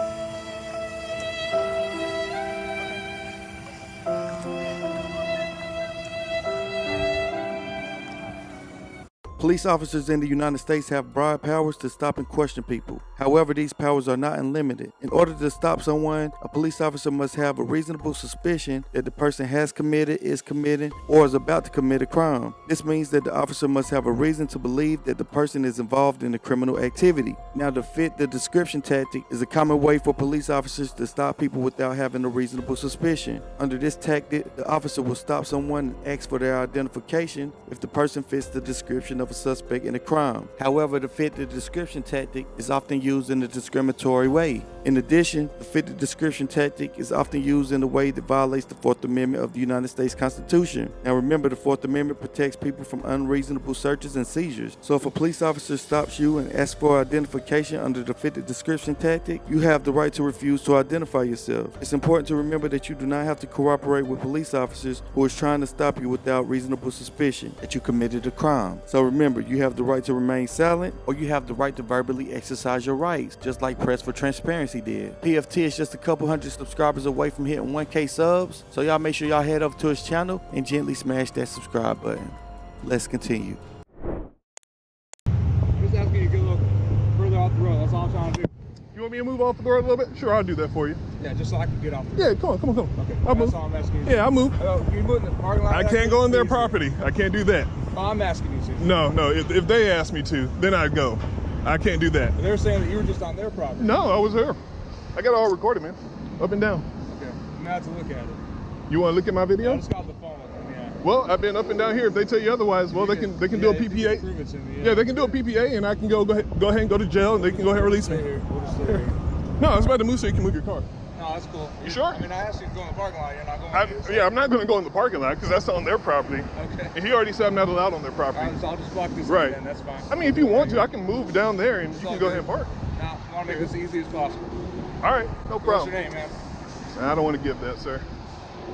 Police officers in the United States have broad powers to stop and question people. However, these powers are not unlimited. In order to stop someone, a police officer must have a reasonable suspicion that the person has committed, is committing, or is about to commit a crime. This means that the officer must have a reason to believe that the person is involved in a criminal activity. Now, to fit the description tactic is a common way for police officers to stop people without having a reasonable suspicion. Under this tactic, the officer will stop someone and ask for their identification if the person fits the description of a suspect in a crime. However, the fit the description tactic is often used in a discriminatory way. In addition, the fit the description tactic is often used in a way that violates the Fourth Amendment of the United States Constitution. Now remember, the Fourth Amendment protects people from unreasonable searches and seizures. So if a police officer stops you and asks for identification under the fit the description tactic, you have the right to refuse to identify yourself. It's important to remember that you do not have to cooperate with police officers who are trying to stop you without reasonable suspicion that you committed a crime. So remember, Remember, you have the right to remain silent, or you have the right to verbally exercise your rights, just like Press for Transparency did. PFT is just a couple hundred subscribers away from hitting 1K subs, so y'all make sure y'all head over to his channel and gently smash that subscribe button. Let's continue. Just asking you to get a little further off the road. That's all I'm trying to do. You want me to move off the road a little bit? Sure, I'll do that for you. Yeah, just so I can get off the road. Yeah, come on. Okay, I'll move. that's all I'm asking you. Yeah, I'll move. Can you move in the parking lot? I can't go in their property. I can't do that. Oh, I'm asking you to. No. If they ask me to, then I'd go. I can't do that. They're saying that you were just on their property. No, I was there. I got it all recorded, man. Up and down. Okay, I'm gonna have to look at it. You want to look at my video? I just got the phone with them, yeah. Well, I've been up and down here. If they tell you otherwise, well, they can do a PPA. Prove it to me, Yeah, they can do a PPA, and I can go ahead and go to jail, and they can go ahead and release me. We'll just stay here. No, I was about to move so you can move your car. No, that's cool. You sure? I mean, I asked you to go in the parking lot. You're not going. Yeah, I'm not going to go in the parking lot because that's on their property. Okay. And he already said I'm not allowed on their property. So I'll just block this right. then. That's fine. I mean, if you want to, I can move down there and you can go ahead and park. No, I want to make this as easy as possible. All right, no problem. What's your name, man? I don't want to give that, sir.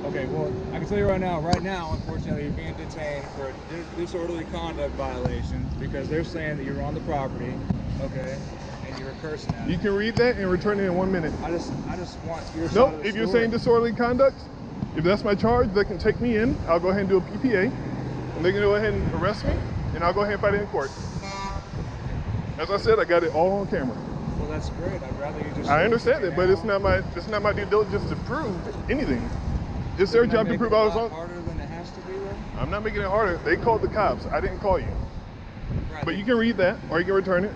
Okay, well, I can tell you right now, unfortunately, you're being detained for a disorderly conduct violation because they're saying that you're on the property, okay, and you're cursing at You can read that and return it in 1 minute. I just want your side Nope, of the if you're story. saying disorderly conduct, if that's my charge, they can take me in. I'll go ahead and do a PPA, and they can go ahead and arrest me, and I'll go ahead and fight it in court. As I said, I got it all on camera. Well, that's great. I'd rather you just. I understand it, but it's not my due diligence to prove anything. It's their job to prove I was on. Harder than it has to be, though. I'm not making it harder. They called the cops. I didn't call you. Right. But you can read that, or you can return it.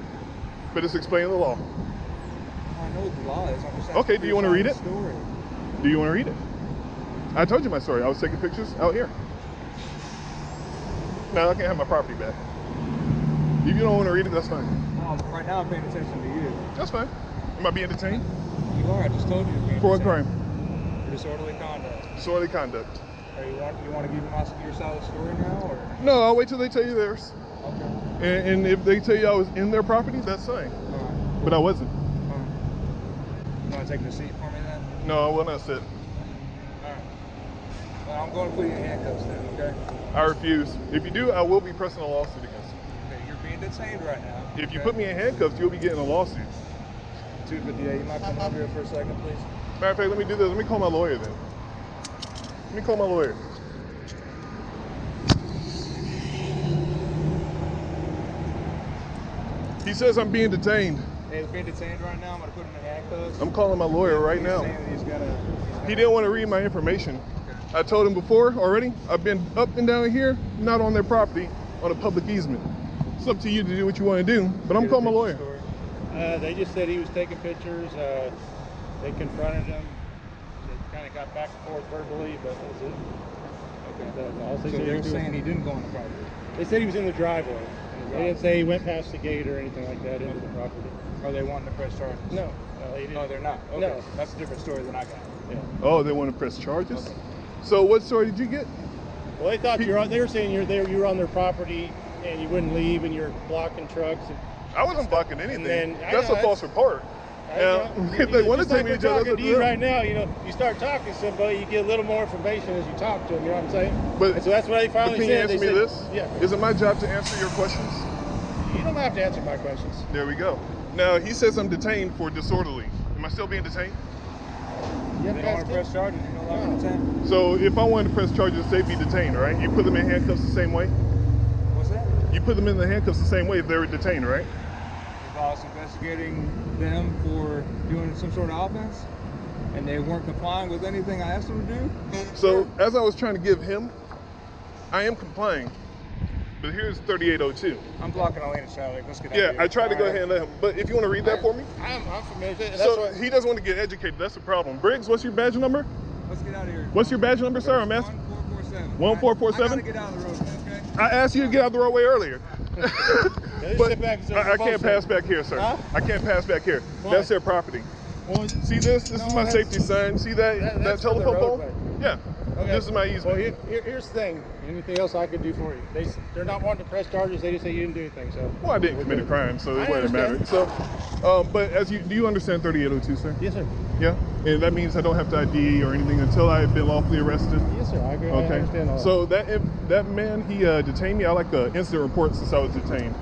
But it's explaining the law. I know what the law is. I'm just Okay, do you want to read it? Story. Do you want to read it? I told you my story. I was taking pictures out here. Now I can't have my property back. If you don't want to read it, that's fine. Right now I'm paying attention to you. That's fine. Am I being detained? You are. I just told you. For what crime? Disorderly conduct. Disorderly conduct. You want to give your side of the story now, or? No, I'll wait till they tell you theirs. Okay. And if they tell you I was in their property, that's fine. Right. But I wasn't. You want to take the seat for me then? No, I will not sit. All right. Well, I'm going to put you in handcuffs then, okay? I refuse. If you do, I will be pressing a lawsuit against you. Okay, you're being detained right now. If you put me in handcuffs, you'll be getting a lawsuit. 258, you might come over here for a second, please? Matter of fact, let me do this. Let me call my lawyer then. Let me call my lawyer. He says I'm being detained. Hey, he's being detained right now. I'm going to put him in handcuffs. I'm calling my lawyer right now. He didn't want to read my information. Okay. I told him before already, I've been up and down here, not on their property, on a public easement. It's up to you to do what you want to do, but I'm calling my lawyer. They just said he was taking pictures. They confronted him. They kind of got back and forth verbally, but that was it. Okay. That's all. So they're saying he didn't go on the property? They said he was in the driveway. They didn't say he went past the gate or anything like that into the property. Are they wanting to press charges? No. They didn't. No, they're not. Okay. No. That's a different story than I got. Yeah. Oh, they want to press charges? Okay. So what story did you get? Well, they thought they were saying you were on their property and you wouldn't leave and you're blocking trucks. I wasn't blocking anything. Then, that's a false report. If they want to take me to jail, talking to you right now, you start talking to somebody, you get a little more information as you talk to them. You know what I'm saying? But so that's what they finally can said. Can you answer me this? Yeah. Is it my job to answer your questions? You don't have to answer my questions. There we go. Now he says I'm detained for disorderly. Am I still being detained? You don't want to press charges. You're no longer detained. So if I wanted to press charges, they'd be detained, right? You put them in handcuffs the same way? What's that? You put them in the handcuffs the same way if they were detained, right? If I was investigating them for doing some sort of offense, and they weren't complying with anything I asked them to do. So as I was trying to give him, I am complying. But here's 3802. I'm blocking Alena Sally. Let's get out of here. I tried to go ahead and let him. But if you want to read that for me? I'm familiar. So he doesn't want to get educated. That's the problem. Briggs, what's your badge number? Let's get out of here. What's your badge number, sir? I'm asking. 1447. 1447? I gotta get out of the road, man, okay? I asked you to get out of the roadway earlier. But I can't pass back here, sir. Huh? I can't pass back here. Why? That's their property. See this? This is my safety sign. See that telephone pole? Yeah. Okay. This is my easement. Well, here's the thing. Anything else I could do for you? They're not wanting to press charges. They just say you didn't do anything. So. Well, I didn't commit a crime, so it wouldn't matter. So, but do you understand 3802, sir? Yes, sir. Yeah, and that means I don't have to ID or anything until I've been lawfully arrested. Yes, sir. I agree. Okay. I understand all that. So that man, he detained me. I like an incident report since I was detained.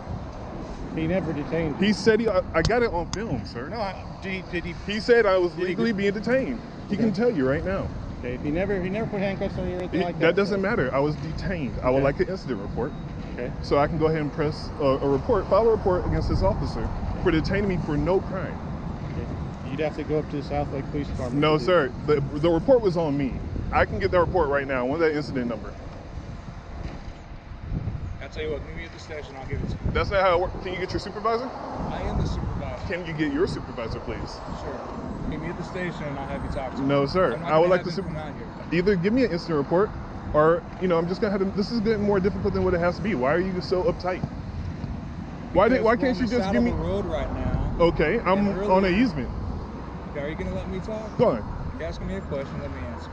He never detained you. He said I got it on film, sir. No, did he? He said I was legally being detained. He can tell you right now. Okay, he never put handcuffs on you or anything like that. That doesn't matter. I was detained. I would like an incident report. Okay. So I can go ahead and press file a report against this officer for detaining me for no crime. Okay. You'd have to go up to the South Lake Police Department. No, sir. The report was on me. I can get that report right now. I want that incident number. I'll tell you what, meet me at the station, I'll give it to you. That's not how it works. Can you get your supervisor? I am the supervisor. Can you get your supervisor, please? Sure. Meet me at the station and I'll have you talk to him. No, sir. I'm not I would gonna like have to him come out here. either give me an incident report or, I'm just going to have to, this is getting more difficult than what it has to be. Why are you so uptight? Why can't you just give me... road right now. Okay, I'm on an easement. Okay, are you going to let me talk? Go on. You're asking me a question, let me answer.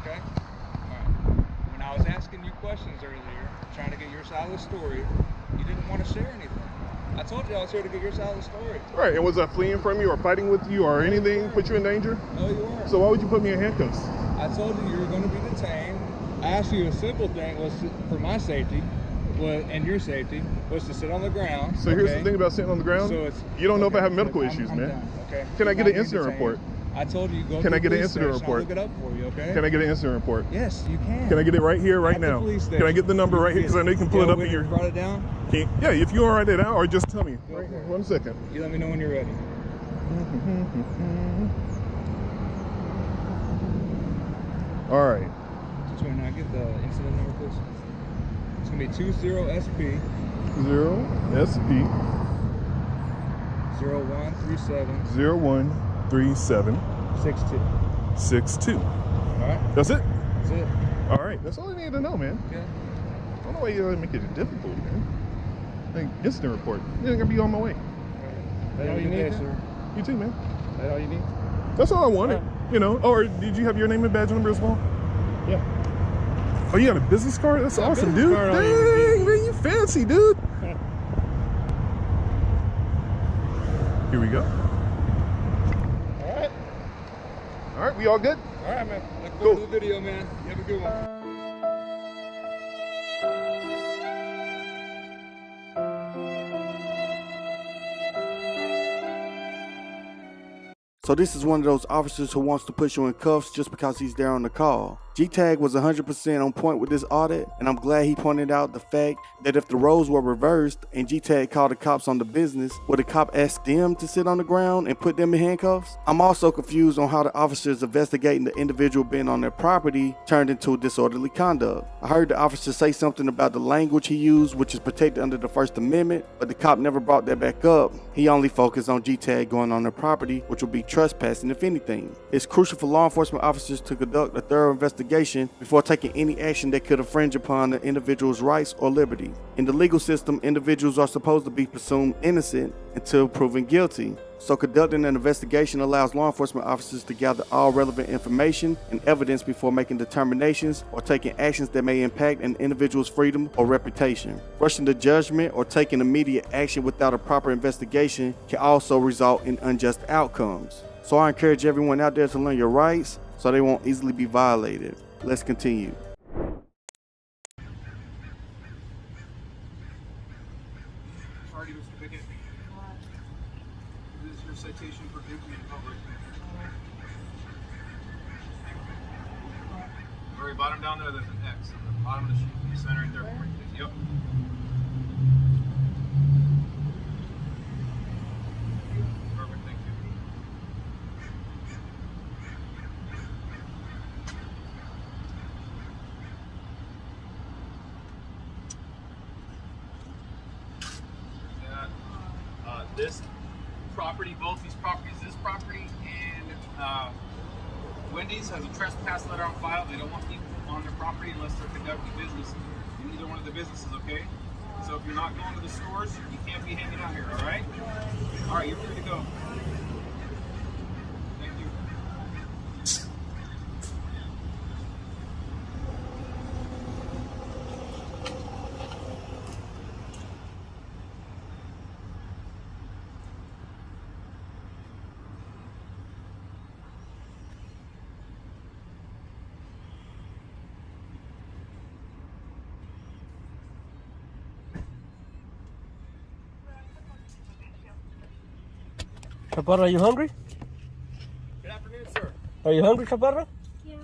Okay? Alright. When I was asking you questions earlier, trying to get your side of the story, you didn't want to share anything. I told you I was here to get your side of the story. Right, and was I fleeing from you or fighting with you or anything put you in danger? No, you weren't. So why would you put me in handcuffs? I told you were going to be detained. I asked you a simple thing was for my safety and your safety was to sit on the ground. So here's the thing about sitting on the ground. So you don't know if I have medical issues, man. Done, okay? Can I get an incident report? I told you go Can to I the get an police incident station. report? I'll look it up for you, okay? Can I get an incident report? Yes, you can. Can I get it right here, right now? Can I get the number right here? Because I know you can pull it up in your... Write it down? Yeah, if you want to write it down or just tell me. Right here. 1 second. You let me know when you're ready. All right. Just wait, now get the incident number, please. It's going to be 20SP 0SP 0137 0137 62. All right. That's it? That's it. All right. That's all I need to know, man. Okay. I don't know why you gotta make it difficult, man. Like, incident report. You're gonna be on my way. That all you need, sir? You too, man. That all you need? That's all I wanted. Or did you have your name and badge number as well? Yeah. Oh, you got a business card? That's awesome, dude. Card, Dang, man, you fancy, dude. Here we go. All right, we all good? All right, man. Look forward to the video, man. You have a good one. So this is one of those officers who wants to put you in cuffs just because he's there on the call. G-Tag was 100% on point with this audit, and I'm glad he pointed out the fact that if the roles were reversed and G-Tag called the cops on the business, would the cop ask them to sit on the ground and put them in handcuffs? I'm also confused on how the officers investigating the individual being on their property turned into disorderly conduct. I heard the officer say something about the language he used, which is protected under the First Amendment, but the cop never brought that back up. He only focused on G-Tag going on their property, which would be trespassing if anything. It's crucial for law enforcement officers to conduct a thorough investigation before taking any action that could infringe upon the individual's rights or liberty. In the legal system, individuals are supposed to be presumed innocent until proven guilty. So conducting an investigation allows law enforcement officers to gather all relevant information and evidence before making determinations or taking actions that may impact an individual's freedom or reputation. Rushing to judgment or taking immediate action without a proper investigation can also result in unjust outcomes. So I encourage everyone out there to learn your rights so they won't easily be violated. Let's continue. Alrighty, Mr. Pickett. This is your citation for duty in public. Very bottom down there, there's an X on the bottom of the sheet. You sign right there for me. Yep. Perfect, thank you. This property, both these properties, this property and Wendy's has a trespass letter on file. They don't want people on their property unless they're conducting business in either one of the businesses, okay? So if you're not going to the stores, you can't be hanging out here, all right? All right, you're free to go. Thank you. Chaparra, are you hungry? Good afternoon, sir. Are you hungry, Chaparra? Yeah.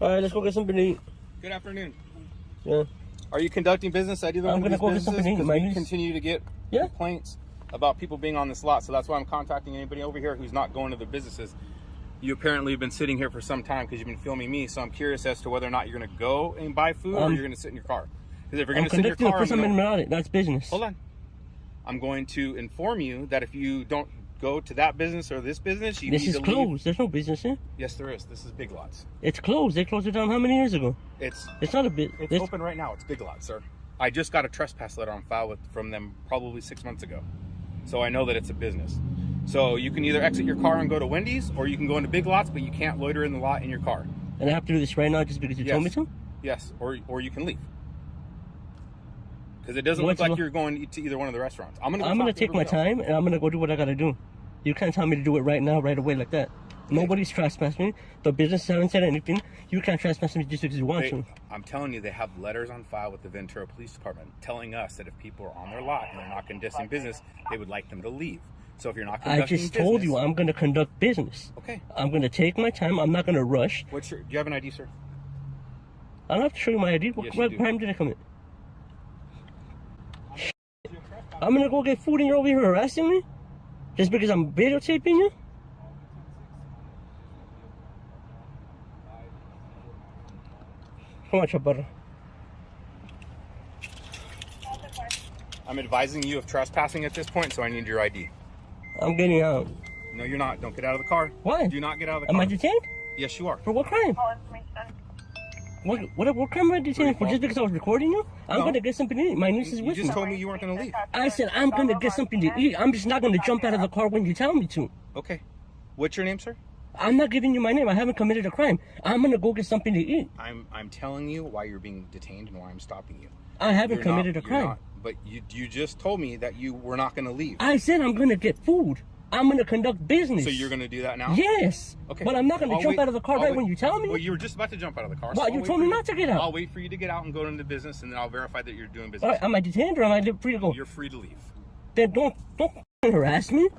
All right, let's go get something to eat. Good afternoon. Yeah. Are you conducting business at either one I'm of gonna these go get businesses? something to eat. Because My we niece. continue to get complaints about people being on this lot, so that's why I'm contacting anybody over here who's not going to their businesses. You apparently have been sitting here for some time because you've been filming me, so I'm curious as to whether or not you're going to go and buy food or you're going to sit in your car. Because if you're going to sit in your car, that's business. Hold on. I'm going to inform you that if you don't go to that business or this business, you This need is to closed. leave. There's no business here. Yes, there is. This is Big Lots. It's closed. They closed it down how many years ago? It's not a bit. It's open right now. It's Big Lots, sir. I just got a trespass letter on file from them probably 6 months ago. So I know that it's a business. So you can either exit your car and go to Wendy's, or you can go into Big Lots, but you can't loiter in the lot in your car. And I have to do this right now just because you told me to? Yes, or you can leave. Because it doesn't look like you're going to either one of the restaurants. I'm gonna take my time and I'm gonna go do what I gotta do. You can't tell me to do it right now, right away like that. Nobody's trespassing me. The business haven't said anything. You can't trespass me just because you want to. I'm telling you, they have letters on file with the Ventura Police Department telling us that if people are on their lot and they're not conducting business, they would like them to leave. So if you're not conducting I just told you I'm gonna conduct business. Okay. I'm gonna take my time. I'm not gonna rush. Do you have an ID, sir? I don't have to show you my ID. Yes, What crime did I commit? I'm gonna go get food and you're over here harassing me? Just because I'm videotaping you? Come on, Chaparra. I'm advising you of trespassing at this point, so I need your ID. I'm getting out. No, you're not. Don't get out of the car. Why? Do not get out of the car. Am I detained? Yes, you are. For what crime? What crime am I detained for? Just because I was recording you? I'm gonna get something to eat. My niece is with me. You just told me you weren't gonna leave. I said I'm gonna get something to eat. I'm just not gonna jump out of the car when you tell me to. Okay. What's your name, sir? I'm not giving you my name. I haven't committed a crime. I'm gonna go get something to eat. I'm telling you why you're being detained and why I'm stopping you. I haven't committed a crime. But you just told me that you were not gonna leave. I said I'm gonna get food. I'm gonna conduct business. So you're gonna do that now? Yes. Okay. But I'm not gonna jump out of the car right when you tell me. Well, you were just about to jump out of the car. Well, you told me not to get out. I'll wait for you to get out and go into business, and then I'll verify that you're doing business. All right, am I detained or am I free to go? You're free to leave. Then don't harass me.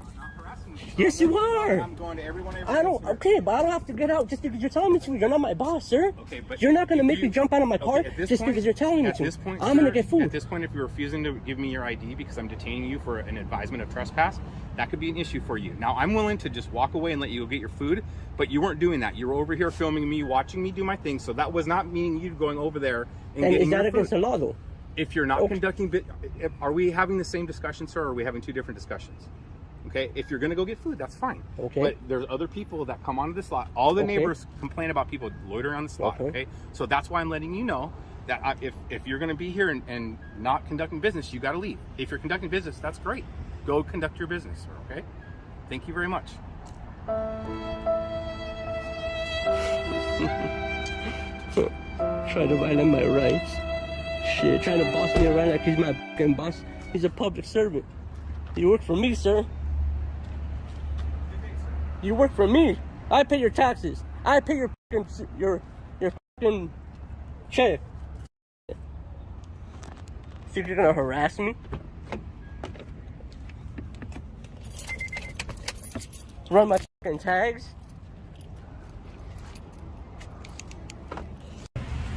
Yes, you are. I'm going to every one of your I don't. Okay, but I don't have to get out just because you're telling me to. You're not my boss, sir. Okay, but you're not gonna make me jump out of my car just because you're telling me to. I'm gonna get food. At this point, if you're refusing to give me your ID because I'm detaining you for an advisement of trespass, that could be an issue for you. Now, I'm willing to just walk away and let you go get your food, but you weren't doing that. You were over here filming me, watching me do my thing, so that was not meaning you going over there and getting is that your against food. the law, though? If you're not conducting, are we having the same discussion, sir, or are we having two different discussions? Okay, if you're gonna go get food, that's fine. Okay. But there's other people that come onto this lot. All the neighbors complain about people loitering on this lot. Okay. So that's why I'm letting you know that if you're gonna be here and not conducting business, you got to leave. If you're conducting business, that's great. Go conduct your business, sir. Okay. Thank you very much. Trying to violate my rights. Shit, trying to boss me around like he's my fucking boss. He's a public servant. You work for me, sir. You work for me. I pay your taxes. I pay your fucking check. Think you're gonna harass me? Run my fucking tags?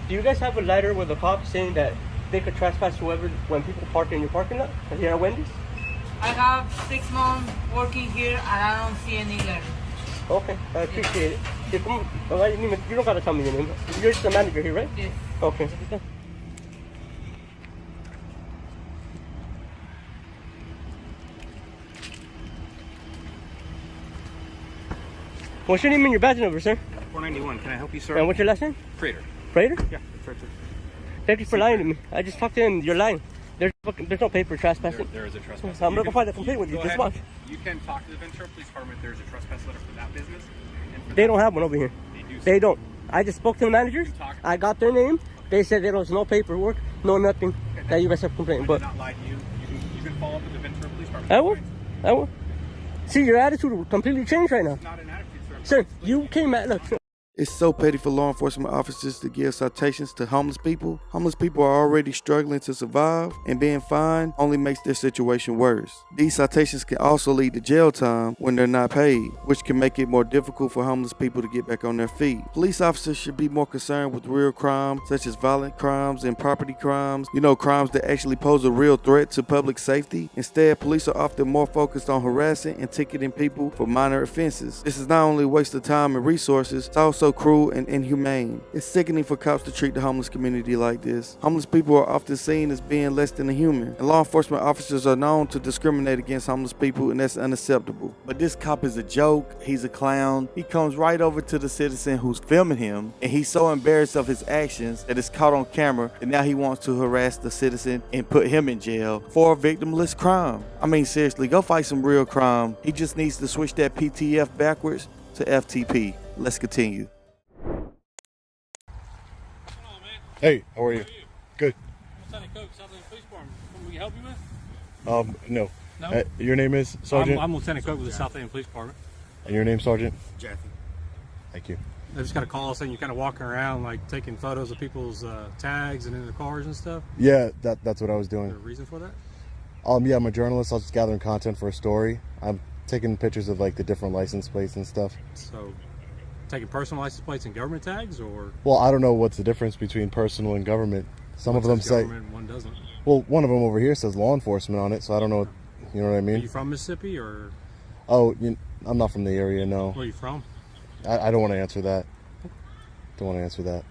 Do you guys have a letter with a cop saying that they could trespass whoever when people park in your parking lot here at Wendy's? I have 6 months working here and I don't see any letter. Okay, I appreciate it. You don't gotta tell me your name. You're just the manager here, right? Yes. Okay. What's your name and your badge number, sir? 491. Can I help you, sir? And what's your last name? Prater. Prater? Yeah, that's right, sir. Thank you for lying to me. I just talked to him. You're lying. There's no paper trespassing. There is a trespass. So I'm gonna file a complaint with you. Just watch. You can talk to the Ventura Police Department. There's a trespass letter for that business. They don't have one over here. They don't. I just spoke to the managers. I got their name. They said there was no paperwork, no nothing that you guys have complained. But I did not lie to you. You can follow up with the Ventura Police Department. I will. See, your attitude completely changed right now. It's not an attitude, sir. Sir, you came at look. It's so petty for law enforcement officers to give citations to homeless people. Homeless people are already struggling to survive, and being fined only makes their situation worse. These citations can also lead to jail time when they're not paid, which can make it more difficult for homeless people to get back on their feet. Police officers should be more concerned with real crimes, such as violent crimes and property crimes, crimes that actually pose a real threat to public safety. Instead, police are often more focused on harassing and ticketing people for minor offenses. This is not only a waste of time and resources, it's also cruel and inhumane. It's sickening for cops to treat the homeless community like this. Homeless people are often seen as being less than a human, and law enforcement officers are known to discriminate against homeless people, and that's unacceptable. But this cop is a joke. He's a clown. He comes right over to the citizen who's filming him, and he's so embarrassed of his actions that it's caught on camera, and now he wants to harass the citizen and put him in jail for a victimless crime. I mean, seriously, go fight some real crime. He just needs to switch that PTF backwards to FTP. Let's continue. Hey, how are you? Good. Lieutenant Coke, South End Police Department. Something we can help you with? No. No? Your name is Sergeant? I'm Lieutenant Coke with the South End Police Department. And your name, Sergeant? Jackie. Thank you. I just got a call saying you're kind of walking around, like taking photos of people's tags and in their cars and stuff. Yeah, that's what I was doing. Is there a reason for that? Yeah, I'm a journalist. I was just gathering content for a story. I'm taking pictures of like the different license plates and stuff. So, taking personal license plates and government tags, or? Well, I don't know what's the difference between personal and government. Some of them say government, one doesn't. Well, one of them over here says law enforcement on it, so I don't know. You know what I mean? Are you from Mississippi or? Oh, I'm not from the area. No. Where are you from? I don't want to answer that. Don't want to answer that.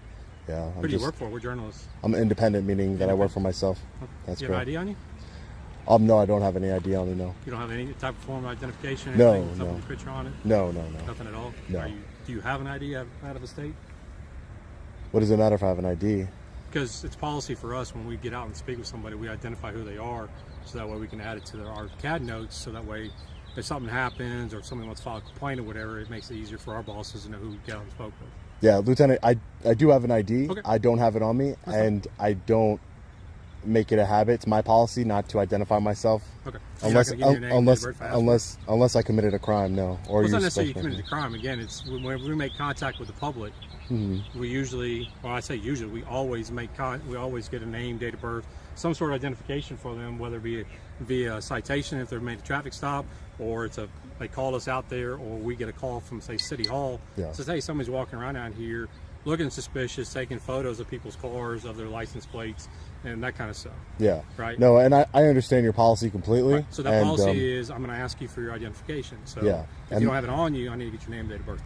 Yeah. Who do you work for? We're journalists. I'm independent, meaning that I work for myself. That's Do you have correct. an ID on you? No, I don't have any ID on me. No. You don't have any type of form of identification? No, anything, no. Something with your picture on it? No. Nothing at all? No. Do you have an ID out of a state? What does it matter if I have an ID? Because it's policy for us when we get out and speak with somebody, we identify who they are, so that way we can add it to our CAD notes, so that way if something happens or if somebody wants to file a complaint or whatever, it makes it easier for our bosses to know who we got and spoke with. Yeah, Lieutenant, I do have an ID. Okay. I don't have it on me, and I don't make it a habit. It's my policy not to identify myself. Okay. Unless I committed a crime, no. Or Well, it's you not necessarily you suspect committed me. a crime. Again, it's when we make contact with the public. We usually, well, I say usually, we always get a name, date of birth, some sort of identification for them, whether it be via citation if they've made a traffic stop, or they call us out there, or we get a call from, say, City Hall. Yeah. Says, hey, somebody's walking around out here looking suspicious, taking photos of people's cars, of their license plates, and that kind of stuff. Yeah. Right? No, and I understand your policy completely. Right. So that policy is, I'm going to ask you for your identification. So Yeah. if you don't have it on you, I need to get your name, date of birth.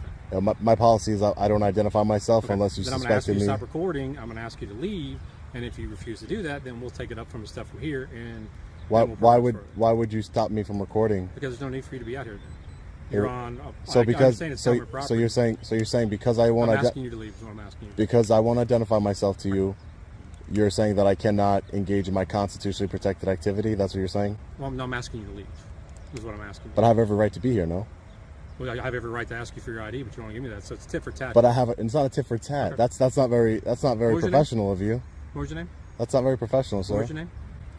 My policy is I don't identify myself Okay. unless you Then I'm going to ask suspected you to me. stop recording. I'm going to ask you to leave, and if you refuse to do that, then we'll take it up from the stuff from here. And Why then we'll progress further. why would you stop me from recording? Because there's no need for you to be out here. Then. You're on. So I because understand it's government so property. you're saying because I won't I'm asking you to leave. Is what I'm asking you. because I won't identify myself to you. You're saying that I cannot engage in my constitutionally protected activity. That's what you're saying. Well, no, I'm asking you to leave. Is what I'm asking you. But I have every right to be here. No. Well, I have every right to ask you for your ID, but you don't want to give me that. So it's tit for tat. But it's not a tit for tat. Okay. That's not very What was your name? professional of you. What was your name? That's not very professional, sir. What was your name?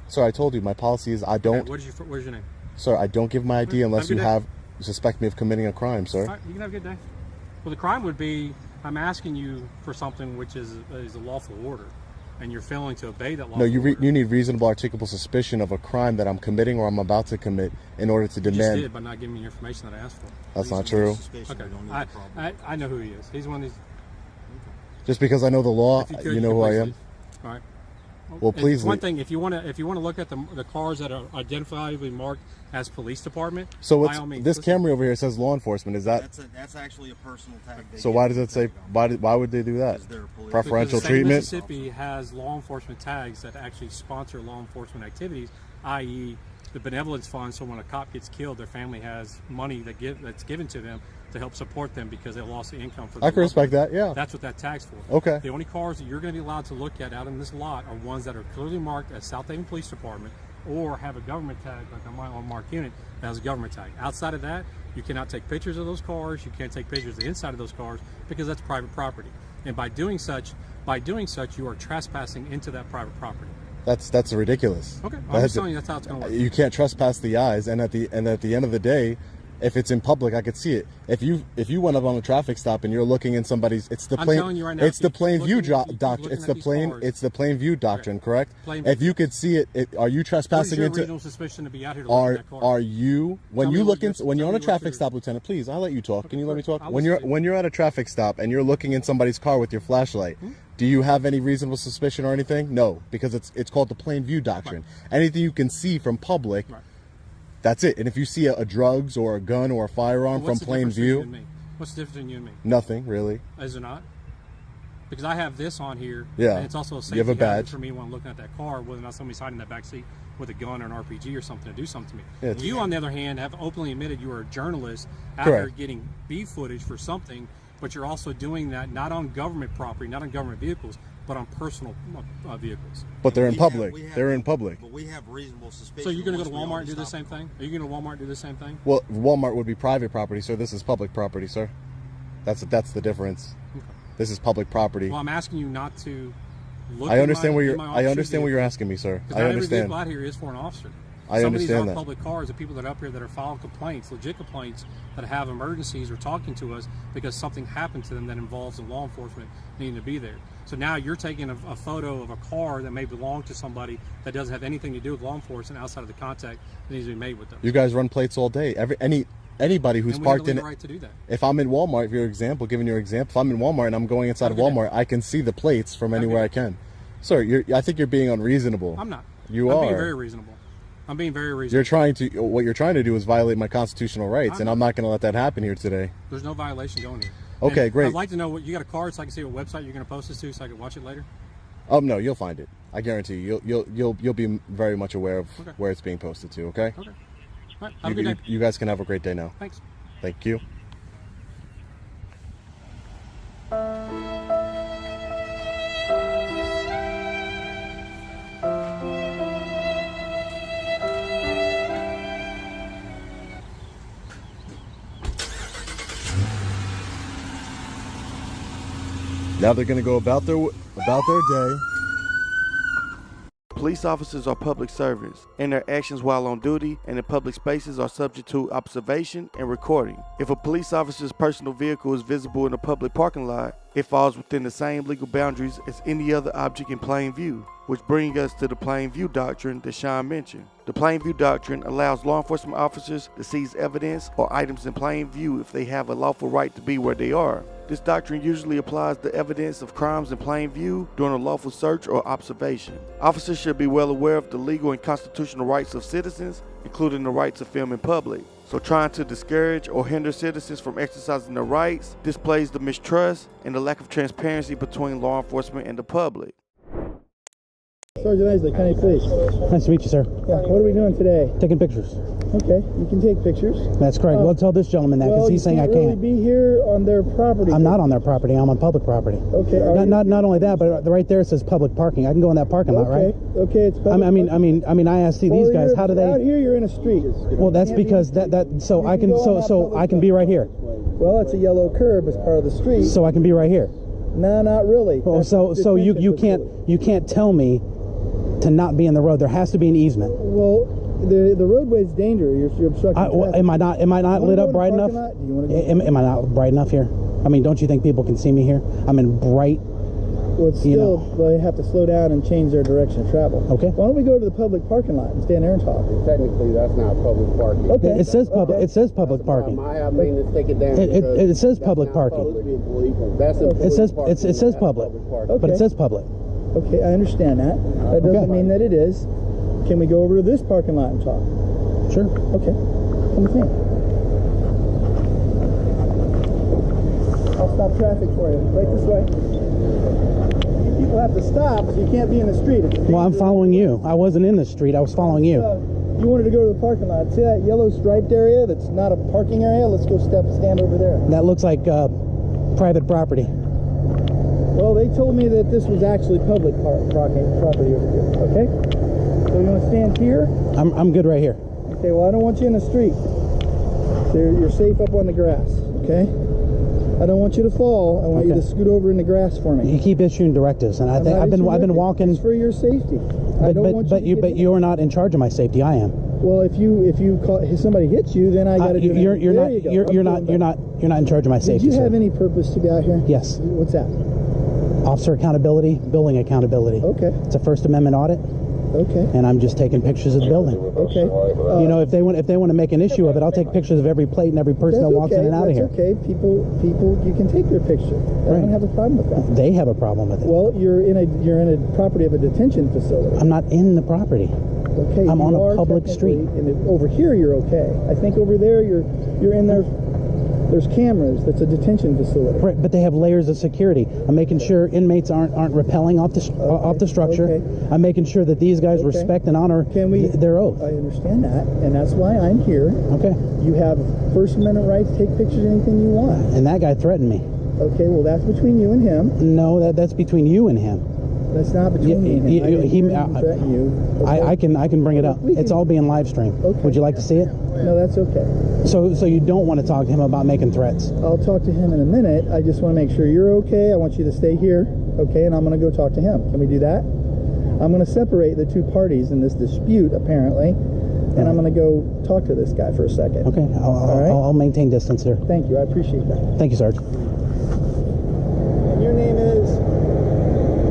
Sir, I told you my policy is I don't. Okay, where's your name? Sir, I don't give my ID unless Have a you good day. suspect me of committing a crime, sir. All right, you can have a good day. Well, the crime would be I'm asking you for something which is a lawful order, and you're failing to obey that lawful No, you order. need reasonable, articulable suspicion of a crime that I'm committing or I'm about to commit in order to You just demand. did by not giving me the information that I asked for. That's not true. Okay, I know who he is. He's one of these. Just because I know the law, If you could, you know could who I please am. leave. All right. Well, please It's one leave. thing, if you want to look at the cars that are identifiably marked as police department. So by all means, this listen. Camry over here says law enforcement. Is that? That's actually a personal tag. So why does it say? Why would they do that? Preferential Because the state of treatment. Mississippi has law enforcement tags that actually sponsor law enforcement activities, i.e., the benevolence fund. So when a cop gets killed, their family has money that's given to them to help support them because they lost the income for. I can respect that. Yeah. That's what that tag's for. Okay. The only cars that you're going to be allowed to look at out in this lot are ones that are clearly marked as South Haven Police Department or have a government tag, like on my own marked unit, that has a government tag. Outside of that, you cannot take pictures of those cars. You can't take pictures of the inside of those cars because that's private property. And by doing such, you are trespassing into that private property. That's ridiculous. Okay, I'm just telling you that's how it's going to work. You can't trespass the eyes, and at the end of the day, If it's in public, I could see it. If you went up on a traffic stop and you're looking in somebody's, it's the I'm plain. telling you right now, It's the if plain you're view looking- doctrine. It's the these plain. cars. It's the plain view doctrine, correct? Plain view. If you could see it, are you What is trespassing your into? reasonable suspicion to be out here to look at that car? Are you when Tell you me look what in your- when you're tell on a me what traffic your- stop, Lieutenant? Please, I'll let you talk. Can you let me talk? I'll When listen to you're at a traffic stop and you're looking in somebody's car with your flashlight, do you have any reasonable suspicion or anything? No, because it's called the plain view doctrine. Anything you can see from public. That's it. And if you see a drugs or a gun or a firearm What's from the plain difference between you view, and me? What's the difference between you and me? nothing really. Is it not? Because I have this on here. Yeah. And it's also a You safety have a hazard badge. for me when I'm looking at that car, whether or not somebody's hiding in that back seat with a gun or an RPG or something to do something to me. Yeah, it's- You, on the other hand, have openly admitted you are a journalist out there Correct. getting B footage for something, but you're also doing that not on government property, not on government vehicles, but on personal vehicles. But they're in public. They're in public. But we have reasonable suspicion. So you're going to go to once we Walmart and do the stop same thing? Are you going to Walmart and do the same thing? Well, Walmart would be private property, so this is public property, sir. That's the difference. This is public property. Well, I'm asking you not to look. I understand in what my I officer's understand what vehicle. you're asking me, sir. Because I not understand. every vehicle out here is for an officer. I Some understand of these that. are public cars, the people that are up here that are filing complaints, legit complaints, that have emergencies or talking to us because something happened to them that involves the law enforcement needing to be there. So now you're taking a photo of a car that may belong to somebody that doesn't have anything to do with law enforcement outside of the contact that needs to be made with them. You guys run plates all day. Anybody who's And we have parked the in. legal right to do that. If I'm in Walmart, giving your example, if I'm in Walmart and I'm going inside of Walmart, I can see the plates from anywhere I can. Sir, I think you're being unreasonable. I'm not. You I'm are. being very reasonable. I'm being very reasonable. What you're trying to do is violate my constitutional rights, and I'm not going to let that happen here today. There's no violation going here. Okay, And great. I'd like to know what you got a card so I can see what website you're going to post this to so I can watch it later. Oh no, you'll find it. I guarantee you. You'll be very much aware of where it's being posted to. Okay. Okay. All right. Have a good day. You guys can have a great day now. Thanks. Thank you. Now they're going to go about their day. Police officers are public servants, and their actions while on duty and in public spaces are subject to observation and recording. If a police officer's personal vehicle is visible in a public parking lot, it falls within the same legal boundaries as any other object in plain view, which brings us to the plain view doctrine that Sean mentioned. The plain view doctrine allows law enforcement officers to seize evidence or items in plain view if they have a lawful right to be where they are. This doctrine usually applies to evidence of crimes in plain view during a lawful search or observation. Officers should be well aware of the legal and constitutional rights of citizens, including the right to film in public. So trying to discourage or hinder citizens from exercising their rights displays the mistrust and the lack of transparency between law enforcement and the public. Sergeant Isley, County Police. Nice to meet you, sir. Yeah, what are we doing today? Taking pictures. Okay, you can take pictures. That's correct. Well, tell this gentleman that because he's saying I can't. Well, you can't really be here on their property. I'm not on their property. I'm on public property. Okay. Not only that, but right there it says public parking. I can go in that parking lot, right? Okay, it's public. I mean, I asked these guys, how do they? Out here, you're in a street. Well, that's because so I can be right here. Well, it's a yellow curb as part of the street. So I can be right here. No, not really. Well, so you can't tell me to not be in the road. There has to be an easement. Well, the roadway's dangerous. You're obstructing traffic. Am I not lit up bright enough? Am I not bright enough here? I mean, don't you think people can see me here? I'm in bright. Well, it's still, they have to slow down and change their direction of travel. Okay. Why don't we go to the public parking lot and stand there and talk? Technically, that's not public parking. Okay. It says public. It says public parking. I mean, let's take it down. It says public parking. It says public, but it says public. Okay, I understand that. That doesn't mean that it is. Can we go over to this parking lot and talk? Sure. Okay. Come with me. I'll stop traffic for you. Right this way. You people have to stop, so you can't be in the street. Well, I'm following you. I wasn't in the street. I was following you. You wanted to go to the parking lot. See that yellow striped area that's not a parking area? Let's go stand over there. That looks like private property. Well, they told me that this was actually public property over here. Okay? So you want to stand here? I'm good right here. Okay, well, I don't want you in the street. So you're safe up on the grass, okay? I don't want you to fall. I want you to scoot over in the grass for me. You keep issuing directives, and I think I've been walking. It's for your safety. But you're not in charge of my safety. I am. Well, if somebody hits you, then I got to do. You're not in charge of my safety. Did you have any purpose to be out here? Yes. What's that? Officer accountability, building accountability. Okay. It's a First Amendment audit. Okay. And I'm just taking pictures of the building. Okay. You know, if they want to make an issue of it, I'll take pictures of every plate and every person that walks in and out of here. That's okay. People, you can take their picture. I don't have a problem with that. They have a problem with it. Well, you're in a property of a detention facility. I'm not in the property. Okay. I'm on a public street. And over here, you're okay. I think over there, you're in there. There's cameras. That's a detention facility. Right, but they have layers of security. I'm making sure inmates aren't rappelling off the structure. Okay. I'm making sure that these guys respect and honor their oath. I understand that, and that's why I'm here. Okay. You have First Amendment right to take pictures of anything you want. And that guy threatened me. Okay, well that's between you and him. No, that's between you and him. That's not between me and him. I didn't threaten you. Okay. I can bring it up. It's all being live streamed. Okay. Would you like to see it? No, that's okay. So you don't want to talk to him about making threats? I'll talk to him in a minute. I just want to make sure you're okay. I want you to stay here, okay? And I'm going to go talk to him. Can we do that? I'm going to separate the two parties in this dispute, apparently, and I'm going to go talk to this guy for a second. Okay. I'll maintain distance here. Thank you. I appreciate that. Thank you, Sarge. And your name is?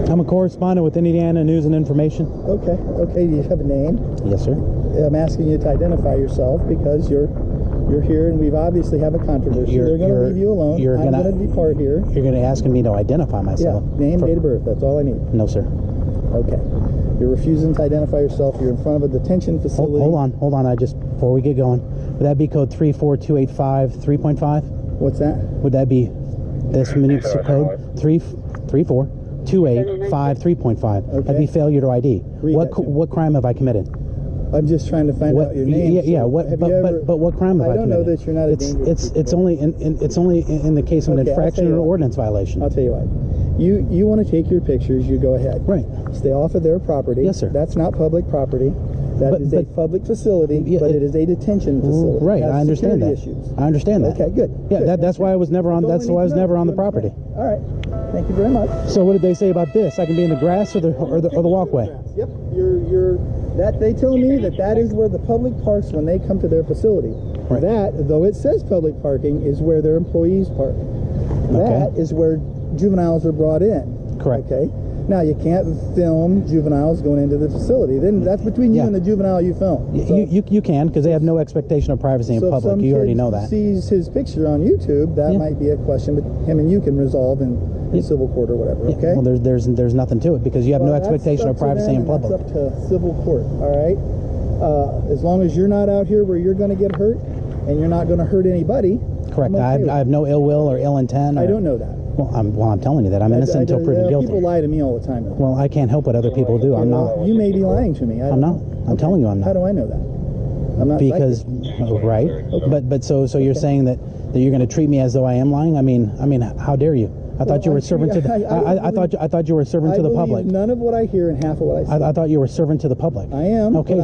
I'm a correspondent with Indiana News and Information. Okay. Okay. Do you have a name? Yes, sir. I'm asking you to identify yourself because you're here, and we've obviously have a controversy. They're going to leave you alone. I'm going to depart here. You're going to ask me to identify myself. Yeah. Name, date of birth. That's all I need. No, sir. Okay. You're refusing to identify yourself. You're in front of a detention facility. Hold on. Before we get going, would that be code 34285 3.5? What's that? Would that be this municipal code 34285 3.5? Okay. That'd be failure to ID. What crime have I committed? I'm just trying to find out your name. Yeah. But what crime have I committed? I don't know that you're not a dangerous It's only in the case of an infraction or an ordinance violation. I'll tell you what. You want to take your pictures, you go ahead. Right. Stay off of their property. Yes, sir. That's not public property. That is a public facility, but it is a detention facility. Right. I understand that. I understand that. Okay, good. Yeah, good. That's why I was never on. That's why I was never on the property. All right. Thank you very much. So what did they say about this? I can be in the grass or the walkway. Yep. That they tell me that is where the public parks when they come to their facility. Right. That, though it says public parking, is where their employees park. That is where juveniles are brought in. Correct. Okay. Now you can't film juveniles going into the facility. Then that's between you and the juvenile you film. So, you can, because they have no expectation of privacy in public. You already know that. Sees his picture on YouTube. That might be a question, but him and you can resolve in civil court or whatever. Okay. Well, there's nothing to it because you have no expectation of privacy in public. That's up to civil court. All right. As long as you're not out here where you're going to get hurt, and you're not going to hurt anybody. Correct. I have no ill will or ill intent. I don't know that. Well, I'm telling you that I'm innocent until proven guilty. People lie to me all the time. Well, I can't help what other people do. I'm not. You may be lying to me. I'm not. I'm telling you I'm not. How do I know that? I'm not. Because right. Okay. But so you're saying that you're going to treat me as though I am lying? I mean, how dare you? I thought you were servant to the. I thought you were servant to the public. None of what I hear and half of what I say. I thought you were servant to the public. I am. Okay,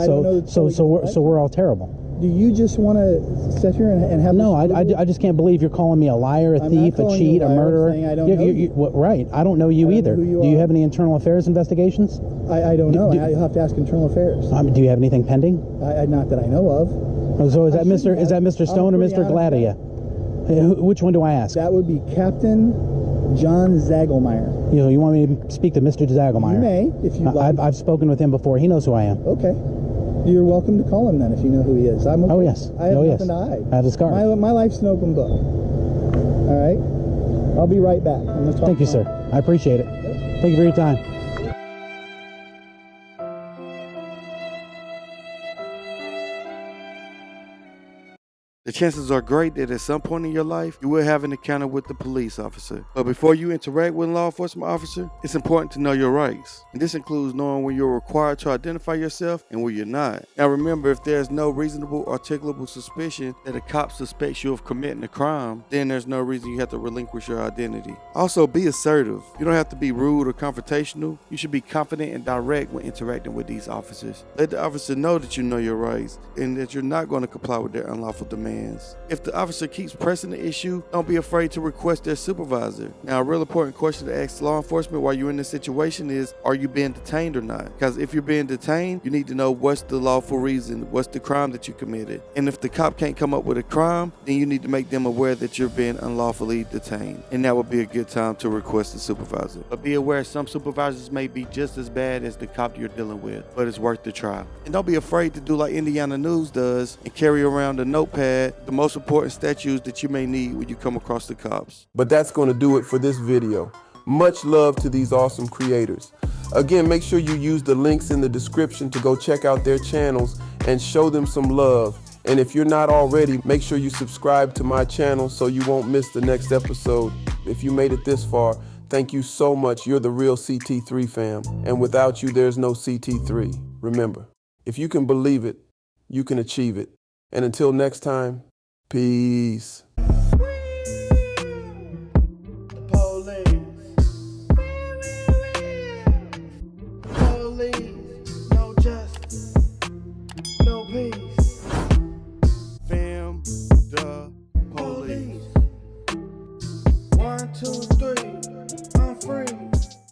so we're all terrible. Do you just want to sit here and have? No, I just can't believe you're calling me a liar, a thief, a cheat, a murderer. I don't know you. Right. I don't know you either. Do you have any internal affairs investigations? I don't know. You'll have to ask internal affairs. Do you have anything pending? Not that I know of. So is that Mr. Stone or Mr. Gladia? Which one do I ask? That would be Captain John Zagelmeyer. You want me to speak to Mr. Zagelmeyer? You may, if you like. I've spoken with him before. He knows who I am. Okay. You're welcome to call him then if you know who he is. I'm okay. Oh, yes. I have nothing to hide. I have his card. My life's an open book. All right? I'll be right back. I'm going to talk. Thank you, sir. I appreciate it. Thank you for your time. The chances are great that at some point in your life, you will have an encounter with the police officer. But before you interact with a law enforcement officer, it's important to know your rights. And this includes knowing when you're required to identify yourself and when you're not. Now remember, if there's no reasonable articulable suspicion that a cop suspects you of committing a crime, then there's no reason you have to relinquish your identity. Also, be assertive. You don't have to be rude or confrontational. You should be confident and direct when interacting with these officers. Let the officer know that you know your rights and that you're not going to comply with their unlawful demands. demands. If the officer keeps pressing the issue, don't be afraid to request their supervisor. Now, a real important question to ask law enforcement while you're in this situation is, are you being detained or not? Because if you're being detained, you need to know what's the lawful reason, what's the crime that you committed. And if the cop can't come up with a crime, then you need to make them aware that you're being unlawfully detained. And that would be a good time to request a supervisor. But be aware, some supervisors may be just as bad as the cop you're dealing with, but it's worth the try. And don't be afraid to do like Indiana News does and carry around a notepad, the most important statutes that you may need when you come across the cops. But that's going to do it for this video. Much love to these awesome creators. Again, make sure you use the links in the description to go check out their channels and show them some love. And if you're not already, make sure you subscribe to my channel so you won't miss the next episode. If you made it this far, thank you so much. You're the real CT3 fam. And without you, there's no CT3. Remember, if you can believe it, you can achieve it. And until next time, peace. No justice, no peace. Fam, the police. 1, 2, 3.